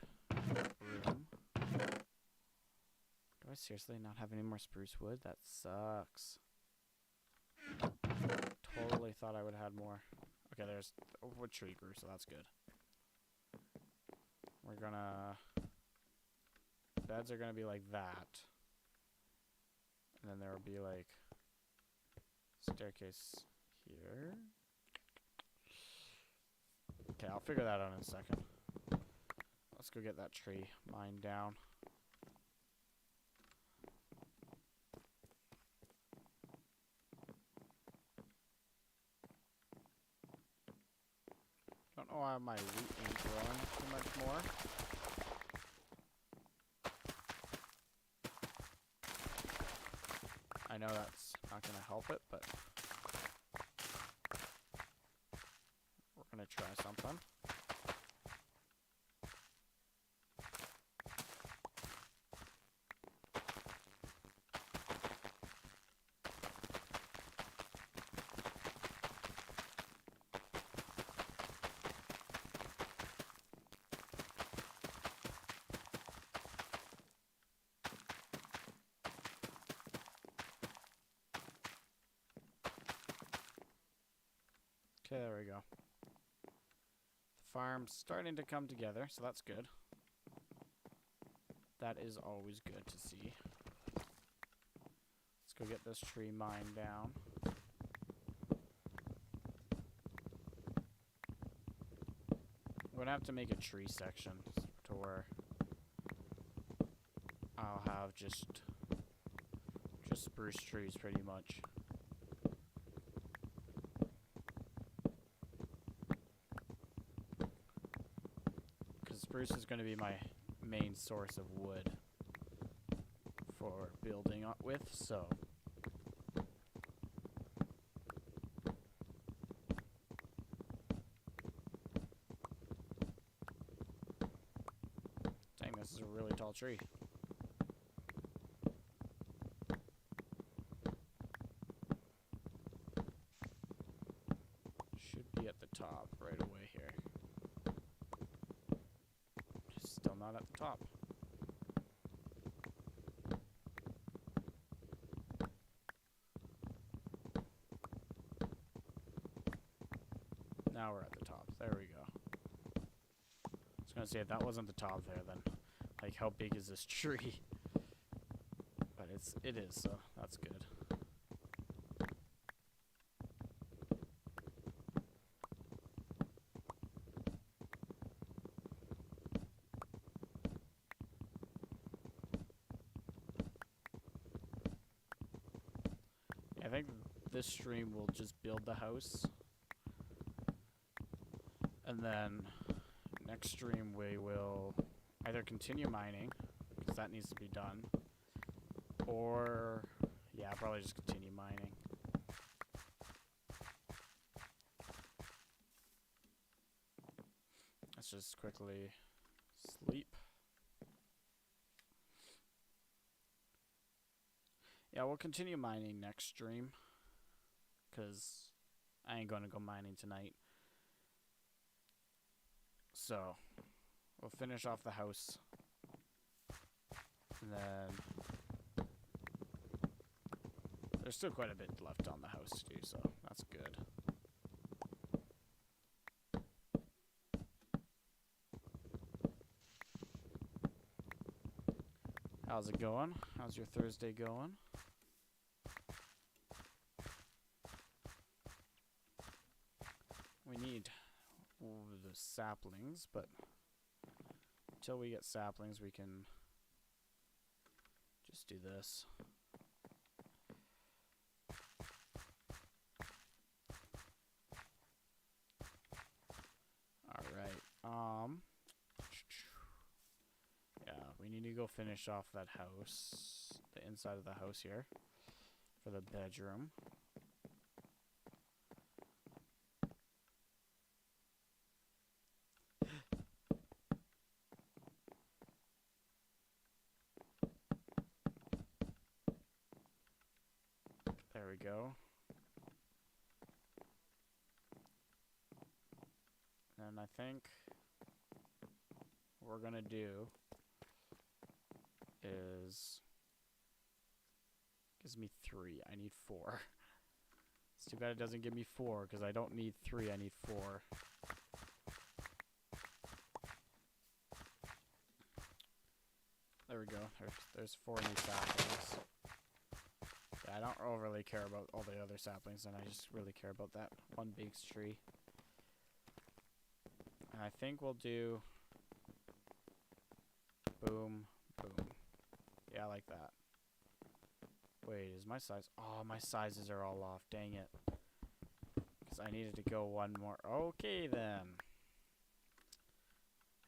room. Do I seriously not have any more spruce wood? That sucks. Totally thought I would have had more. Okay, there's a wood tree grew, so that's good. We're gonna... Beds are gonna be like that. And then there will be like... staircase here. Okay, I'll figure that out in a second. Let's go get that tree mined down. Don't know why my wheat ain't growing too much more. I know that's not gonna help it, but we're gonna try something. Okay, there we go. The farm's starting to come together, so that's good. That is always good to see. Let's go get this tree mined down. I'm gonna have to make a tree section to where I'll have just spruce trees pretty much. Spruce is going to be my main source of wood for building up with, so dang, this is a really tall tree. Should be at the top right away here. Still not at the top. Now we're at the top. There we go. gonna say, if that wasn't the top there, then, like, how big is this tree? But it is, so that's good. I think this stream will just build the house. And then next stream we will either continue mining, because that needs to be done. Or, yeah, probably just continue mining. Let's just quickly sleep. Yeah, we'll continue mining next stream, because I ain't going to go mining tonight. So, we'll finish off the house. And then there's still quite a bit left on the house to do, so that's good. How's it going? How's your Thursday going? We need the saplings, but until we get saplings, we can just do this. Alright, yeah, we need to go finish off that house, the inside of the house here, for the bedroom. There we go. And I think what we're gonna do is, gives me 3. I need 4. It's too bad it doesn't give me 4, because I don't need 3, I need 4. There we go. There's 4 new saplings. Yeah, I don't overly care about all the other saplings, and I just really care about that one big tree. And I think we'll do boom, boom. Yeah, I like that. Wait, is my size? Oh, my sizes are all off. Dang it. Because I needed to go one more. Okay, then.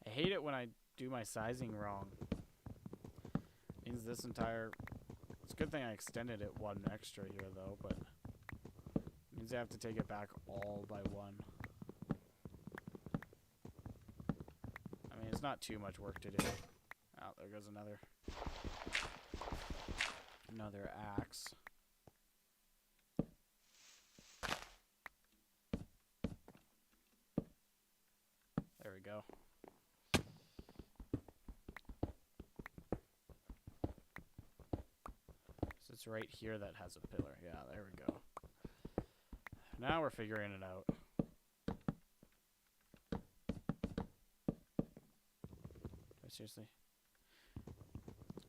I hate it when I do my sizing wrong. Means this entire... It's a good thing I extended it 1 extra here, though, but... means I have to take it back all by 1. I mean, it's not too much work to do. Oh, there goes another axe. There we go. So it's right here that has a pillar. Yeah, there we go. Now we're figuring it out. Seriously?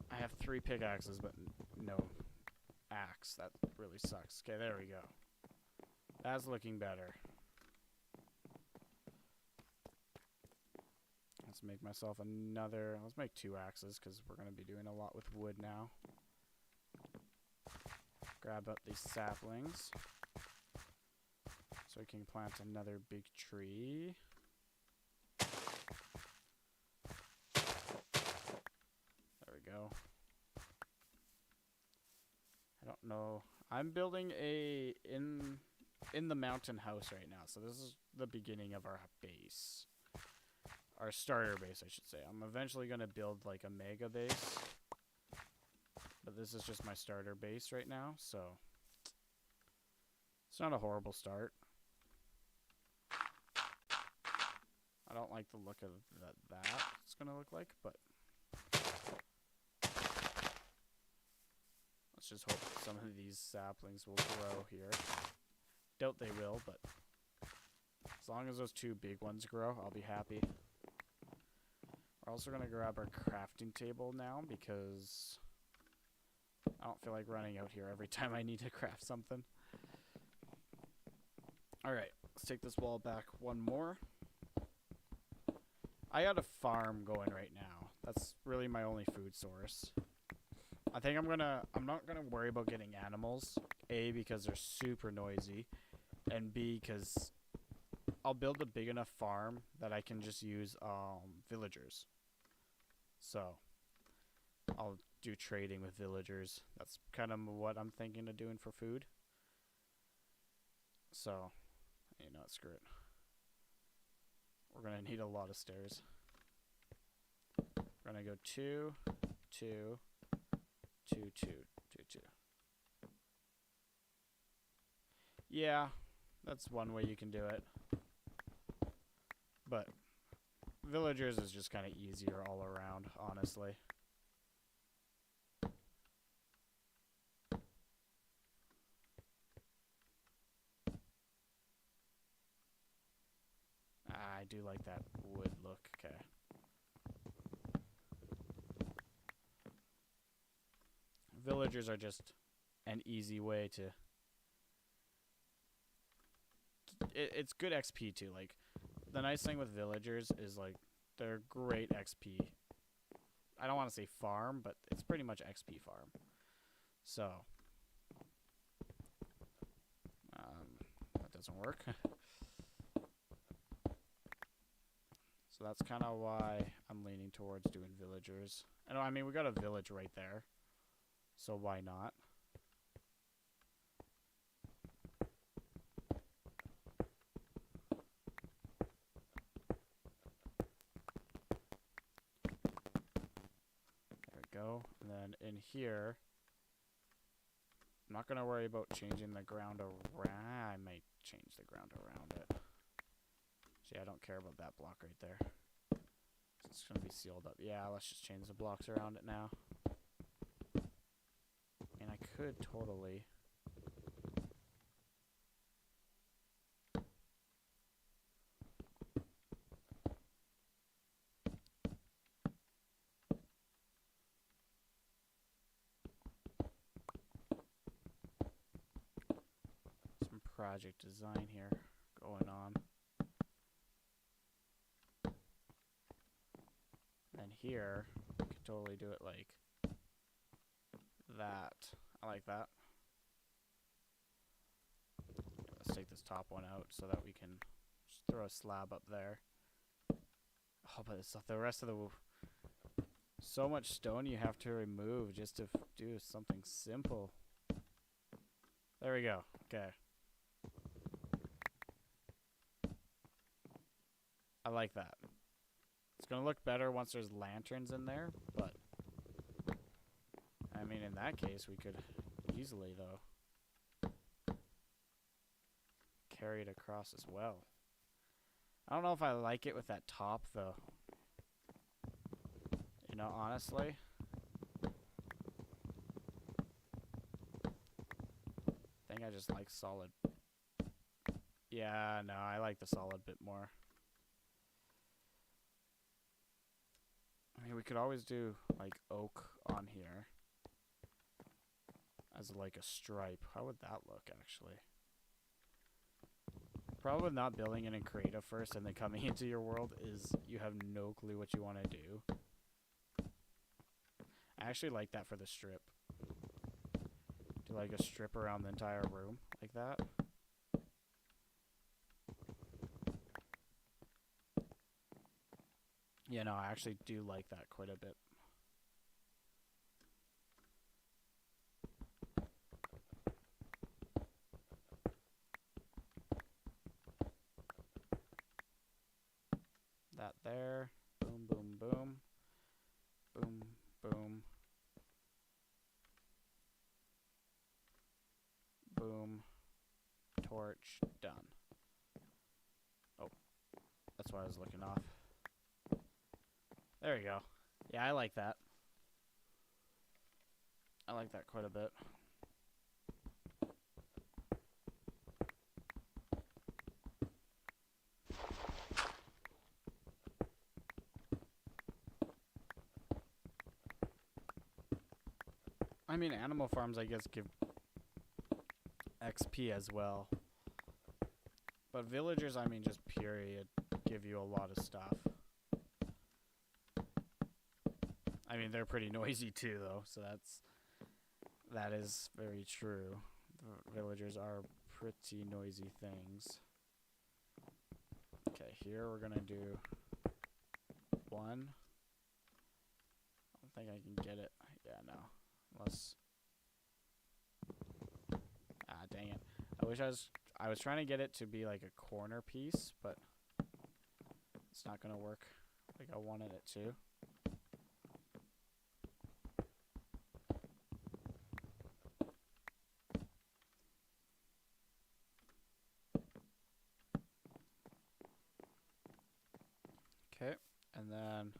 I have 3 pickaxes, but no axe. That really sucks. Okay, there we go. That's looking better. Let's make myself another... Let's make 2 axes, because we're going to be doing a lot with wood now. Grab up these saplings, so we can plant another big tree. Go. I don't know. I'm building a in the mountain house right now. So this is the beginning of our base. Our starter base, I should say. I'm eventually going to build like a mega base. But this is just my starter base right now, so it's not a horrible start. I don't like the look of that it's going to look like, but let's just hope some of these saplings will grow here. Doubt they will, but as long as those 2 big ones grow, I'll be happy. We're also going to grab our crafting table now because I don't feel like running out here every time I need to craft something. Alright, let's take this wall back one more. I got a farm going right now. That's really my only food source. I think I'm not gonna worry about getting animals. A, because they're super noisy. And B, because I'll build a big enough farm that I can just use villagers. So I'll do trading with villagers. That's kind of what I'm thinking of doing for food. So, you know, screw it. We're gonna need a lot of stairs. We're gonna go 2, 2, 2, 2, 2, 2. Yeah, that's one way you can do it. But villagers is just kind of easier all around, honestly. I do like that wood look. Okay. Villagers are just an easy way to... It's good XP too. Like, the nice thing with villagers is, like, they're great XP. I don't want to say farm, but it's pretty much XP farm. So, that doesn't work. So that's kind of why I'm leaning towards doing villagers. And I mean, we got a village right there. So why not? There we go. And then in here, I'm not going to worry about changing the ground around. I might change the ground around it. See, I don't care about that block right there. It's going to be sealed up. Yeah, let's just change the blocks around it now. And I could totally... some project design here going on. And here, we could totally do it like that. I like that. Let's take this top one out so that we can just throw a slab up there. Oh, but it's the rest of the... So much stone you have to remove just to do something simple. There we go. Okay. I like that. It's going to look better once there's lanterns in there, but... I mean, in that case, we could easily, though, carry it across as well. I don't know if I like it with that top, though. You know, honestly. I think I just like solid. Yeah, no, I like the solid bit more. I mean, we could always do, like, oak on here. As, like, a stripe. How would that look, actually? Probably not building it in creative first and then coming into your world is you have no clue what you want to do. I actually like that for the strip. Do, like, a strip around the entire room, like that. Yeah, no, I actually do like that quite a bit. That there. Boom, boom, boom. Boom, boom. Boom. Torch. Done. Oh. That's why I was looking off. There we go. Yeah, I like that. I like that quite a bit. I mean, animal farms, I guess, give XP as well. But villagers, I mean, just period, give you a lot of stuff. I mean, they're pretty noisy too, though, so that is very true. The villagers are pretty noisy things. Okay, here we're gonna do 1. I don't think I can get it. Yeah, no. Unless... Ah, dang it. I was trying to get it to be like a corner piece, but it's not gonna work like I wanted it to. Okay, and then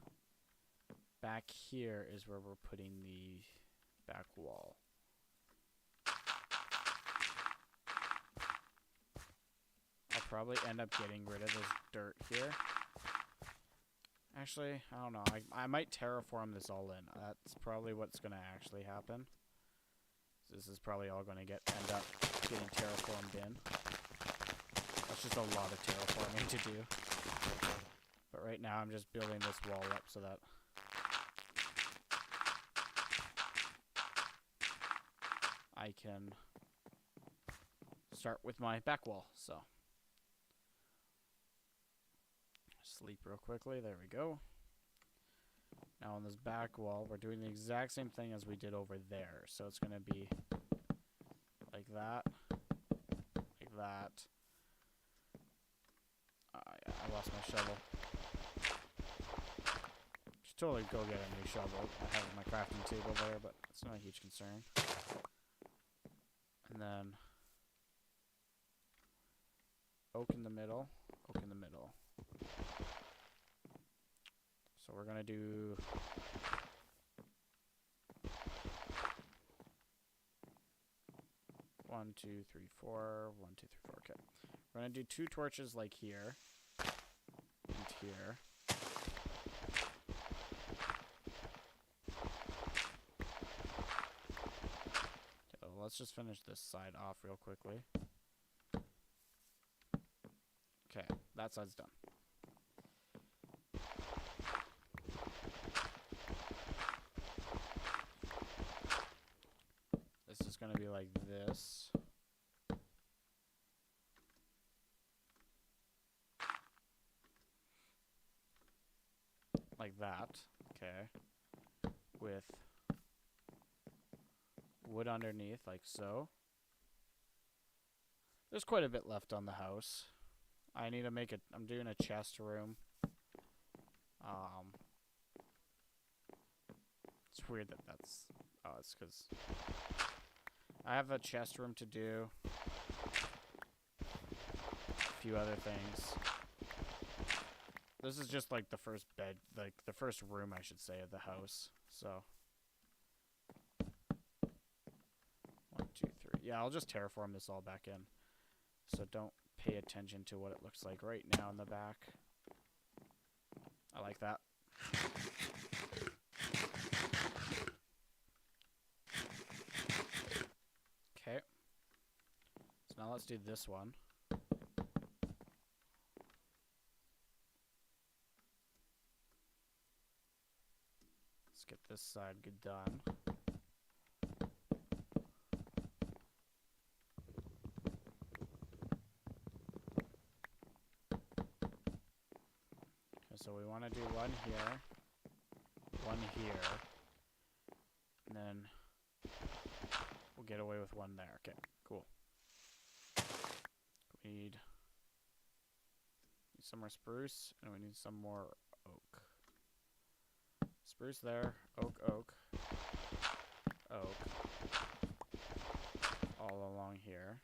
back here is where we're putting the back wall. I'll probably end up getting rid of this dirt here. Actually, I don't know. I might terraform this all in. That's probably what's going to actually happen. This is probably all going to end up getting terraformed in. That's just a lot of terraforming to do. But right now I'm just building this wall up so that I can start with my back wall. So sleep real quickly. There we go. Now on this back wall, we're doing the exact same thing as we did over there. So it's going to be like that, like that. Yeah, I lost my shovel. Should totally go get a new shovel. I have my crafting table there, but it's not a huge concern. And then oak in the middle, oak in the middle. So we're gonna do one, two, three, four. 1, 2, 3, 4. Okay. We're gonna do 2 torches like here and here. Okay, let's just finish this side off real quickly. Okay, that side's done. This is gonna be like this. Like that. Okay. With wood underneath, like so. There's quite a bit left on the house. I need to make it. I'm doing a chest room. It's weird that that's... Oh, it's because I have a chest room to do. A few other things. This is just like the first bed, like the first room, I should say, of the house. So 1, 2, 3. Yeah, I'll just terraform this all back in. So don't pay attention to what it looks like right now in the back. I like that. Okay. So now let's do this one. Let's get this side good done. So we want to do one here, one here, and then we'll get away with one there. Okay, cool. We need some more spruce, and we need some more oak. Spruce there, oak, oak, oak, all along here.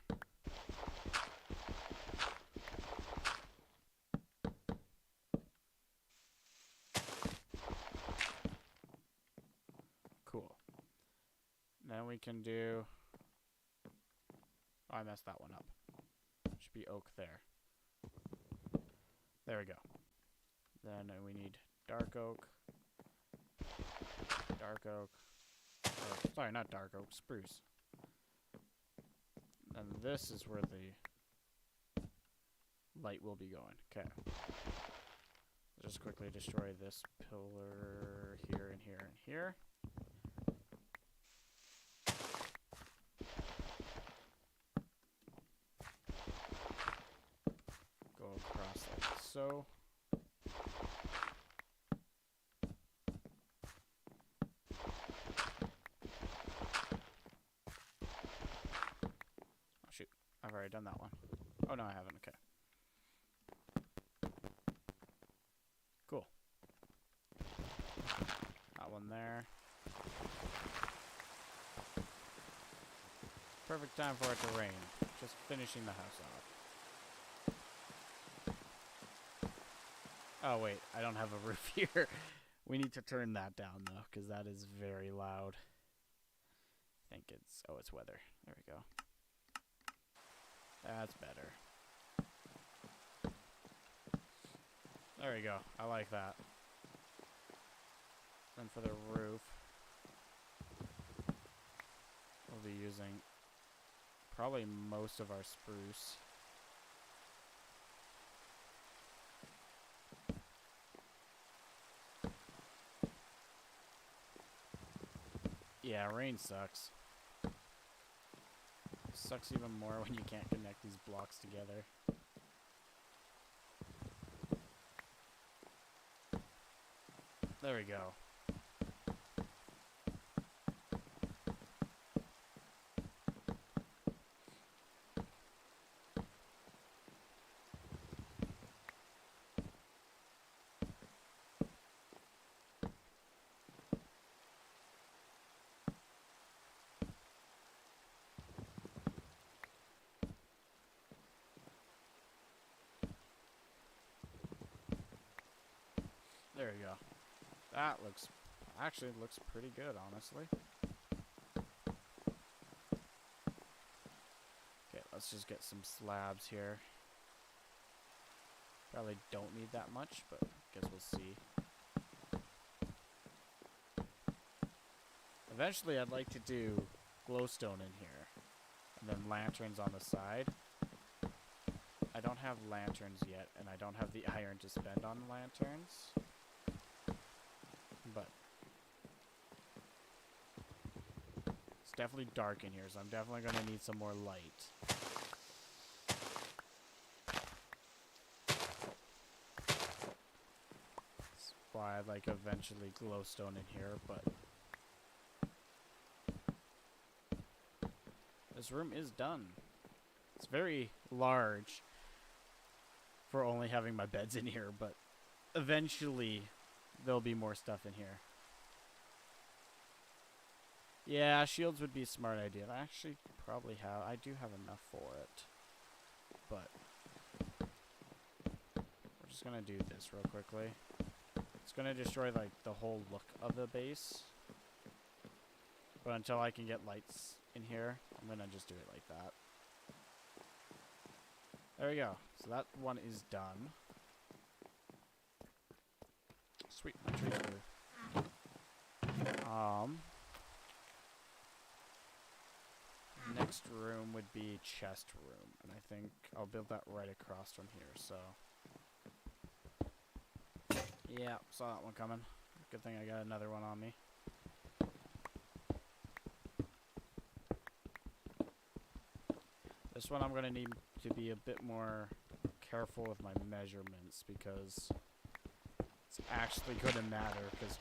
Cool. Then we can do... Oh, I messed that one up. Should be oak there. There we go. Then we need dark oak, Or, sorry, not dark oak, spruce. And this is where the light will be going. Okay. Just quickly destroy this pillar here and here and here. Go across like so. Oh shoot, I've already done that one. Oh no, I haven't, okay. Cool. That one there. Perfect time for it to rain. Just finishing the house off. Oh wait, I don't have a roof here. We need to turn that down though, because that is very loud. I think it's, oh, it's weather. There we go. That's better. There we go. I like that. And for the roof, we'll be using probably most of our spruce. Yeah, rain sucks. Sucks even more when you can't connect these blocks together. There we go. There we go. That looks, actually looks pretty good, honestly. Okay, let's just get some slabs here. Probably don't need that much, but guess we'll see. Eventually, I'd like to do glowstone in here, and then lanterns on the side. I don't have lanterns yet, and I don't have the iron to spend on lanterns. But it's definitely dark in here, so I'm definitely going to need some more light. That's why I'd like eventually glowstone in here, but this room is done. It's very large for only having my beds in here, but eventually there'll be more stuff in here. Yeah, shields would be a smart idea. I actually probably have, I do have enough for it. But we're just gonna do this real quickly. It's gonna destroy like the whole look of the base. But until I can get lights in here, I'm gonna just do it like that. There we go. So that one is done. Sweet, my trees grew. Next room would be chest room, and I think I'll build that right across from here, so. Yeah, saw that one coming. Good thing I got another one on me. This one I'm going to need to be a bit more careful with my measurements, because it's actually going to matter, because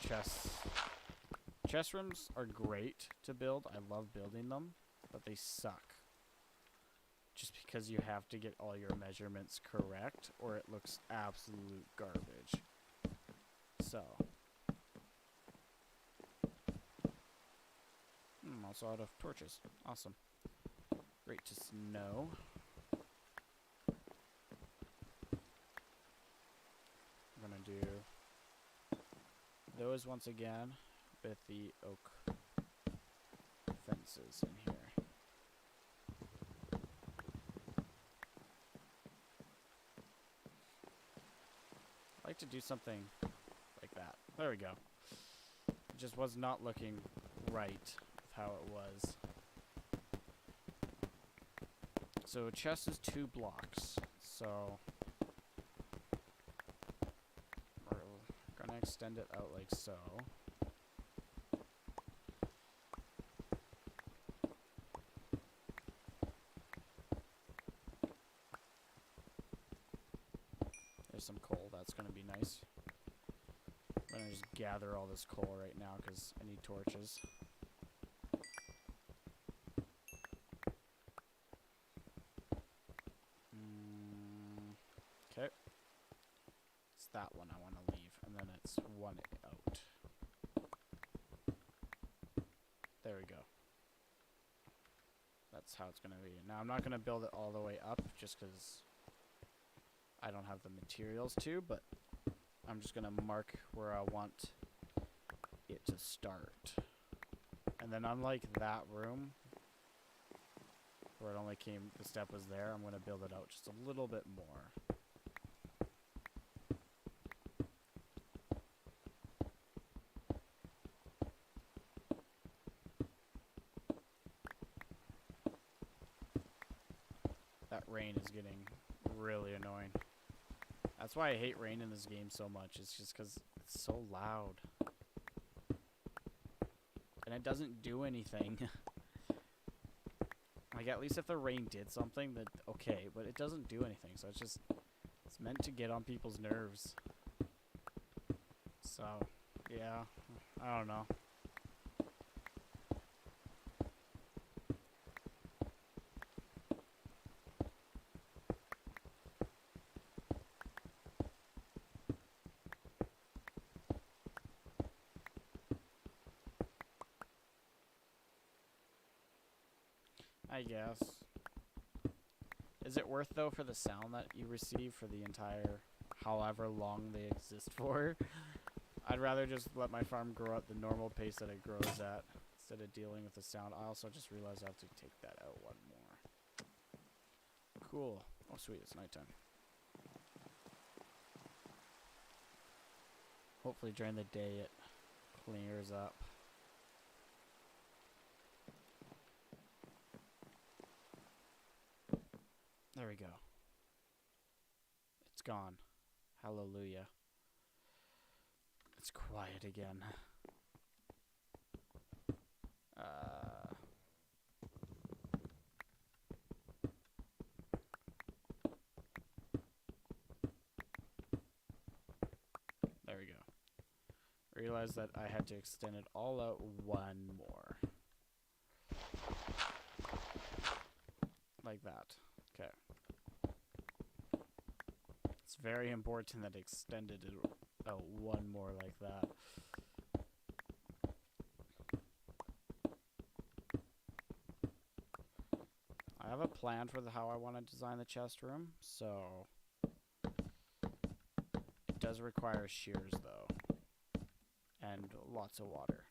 chest rooms are great to build. I love building them, but they suck. Just because you have to get all your measurements correct, or it looks absolute garbage. So. I'm also out of torches. Awesome. Great to know. I'm gonna do those once again with the oak fences in here. I like to do something like that. There we go. It just was not looking right how it was. So a chest is 2 blocks. So we're gonna extend it out like so. There's some coal. That's gonna be nice. I'm gonna just gather all this coal right now because I need torches. Okay. It's that one I want to leave, and then it's one out. There we go. That's how it's gonna be. Now I'm not gonna build it all the way up just because I don't have the materials to, but I'm just gonna mark where I want it to start. And then unlike that room, where it only came, the step was there, I'm gonna build it out just a little bit more. That rain is getting really annoying. That's why I hate rain in this game so much. It's just because it's so loud. And it doesn't do anything. Like, at least if the rain did something, then okay. But it doesn't do anything. So it's meant to get on people's nerves. So, yeah. I don't know. I guess. Is it worth, though, for the sound that you receive for the entire however long they exist for? I'd rather just let my farm grow at the normal pace that it grows at instead of dealing with the sound. I also just realized I have to take that out one more. Cool. Oh, sweet. It's nighttime. Hopefully during the day it clears up. There we go. It's gone. Hallelujah. It's quiet again. There we go. Realized that I had to extend it all out one more. Like that. Okay. It's very important that I extended it out one more like that. I have a plan for how I want to design the chest room, so it does require shears though, and lots of water,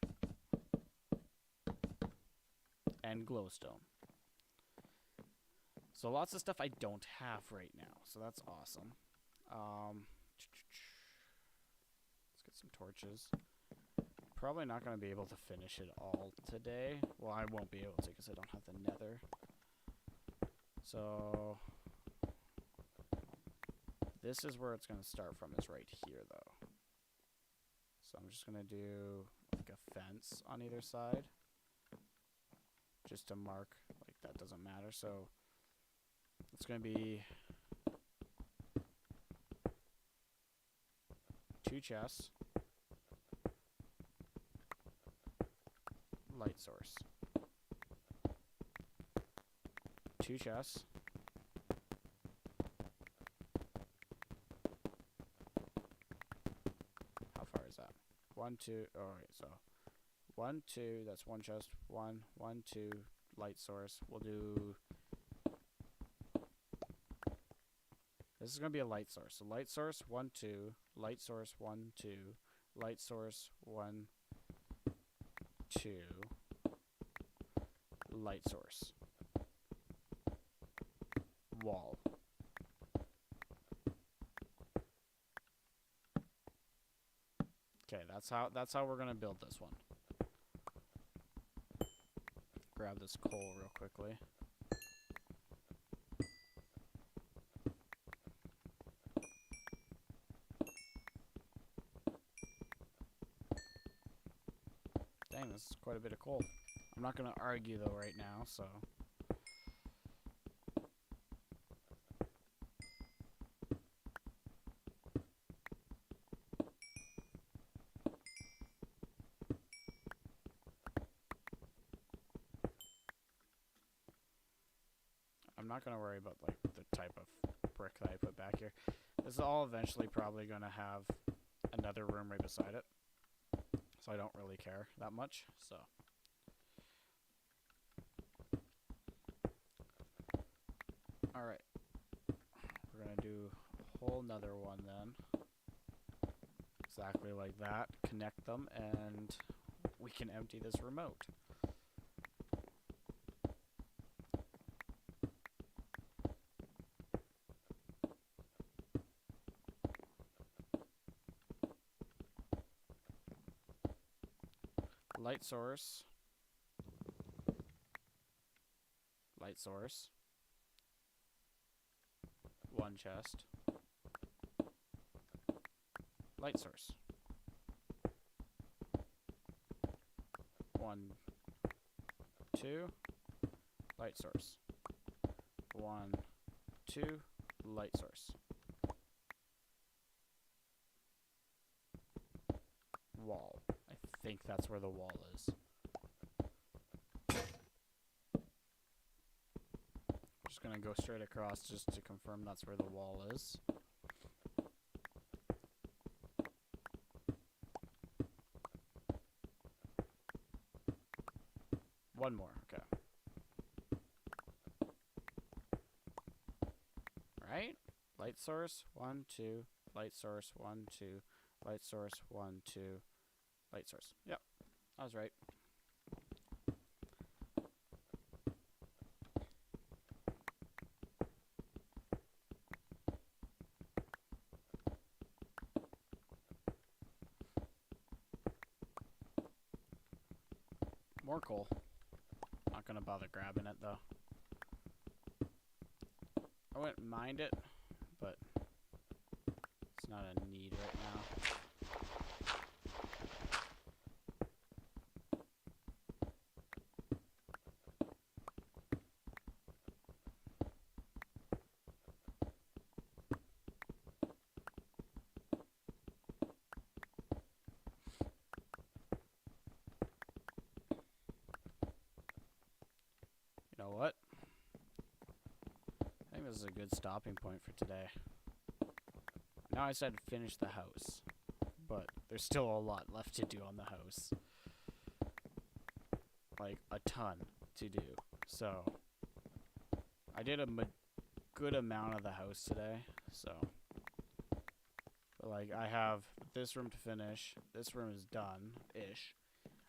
and glowstone. So lots of stuff I don't have right now, so that's awesome. Let's get some torches. Probably not going to be able to finish it all today. Well, I won't be able to because I don't have the nether. So this is where it's going to start from, is right here though. So I'm just going to do like a fence on either side just to mark, like that doesn't matter. So it's going to be 2 chests, light source, 2 chests, how far is that? 1, 2, oh wait, so 1, 2, that's 1 chest, 1, 1, 2, light source. We'll do, this is going to be a light source. So light source, 1, 2, light source, 1, 2, light source, 1, 2, light source. Wall. Okay, that's how we're going to build this one. grab this coal real quickly. Dang, this is quite a bit of coal. I'm not going to argue though right now, so... I'm not going to worry about like the type of brick that I put back here. This is all eventually probably going to have another room right beside it. So I don't really care that much, so... Alright. We're going to do a whole nother one then. Exactly like that. Connect them and we can empty this remote. Light source. Light source. One chest. Light source. 1, 2. Light source. 1, 2. Light source. Wall. I think that's where the wall is. Just gonna go straight across just to confirm that's where the wall is. One more, okay. Right? Light source, 1, 2. Light source, 1, 2. Light source, 1, 2. Light source. Yep, I was right. More coal. Not gonna bother grabbing it though. I wouldn't mind it, but it's not a need right now. You know what? I think this is a good stopping point for today. Now I said finish the house, but there's still a lot left to do on the house. Like, a ton to do. So, I did a good amount of the house today, so. But like, I have this room to finish. This room is done-ish.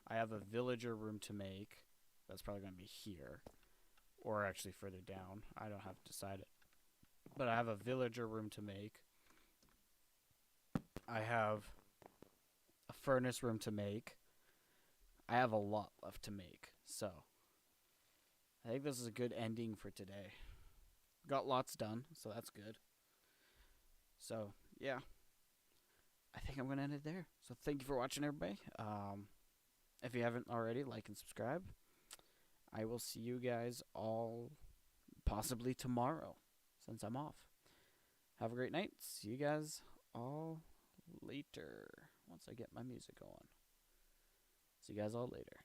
I have a villager room to make. That's probably going to be here. Or actually further down. I don't have to decide it. But I have a villager room to make. I have a furnace room to make. I have a lot left to make. So, I think this is a good ending for today. Got lots done, so that's good. So, yeah. I think I'm going to end it there. So, thank you for watching, everybody. If you haven't already, like and subscribe. I will see you guys all possibly tomorrow, since I'm off. Have a great night. See you guys all later, once I get my music going. See you guys all later.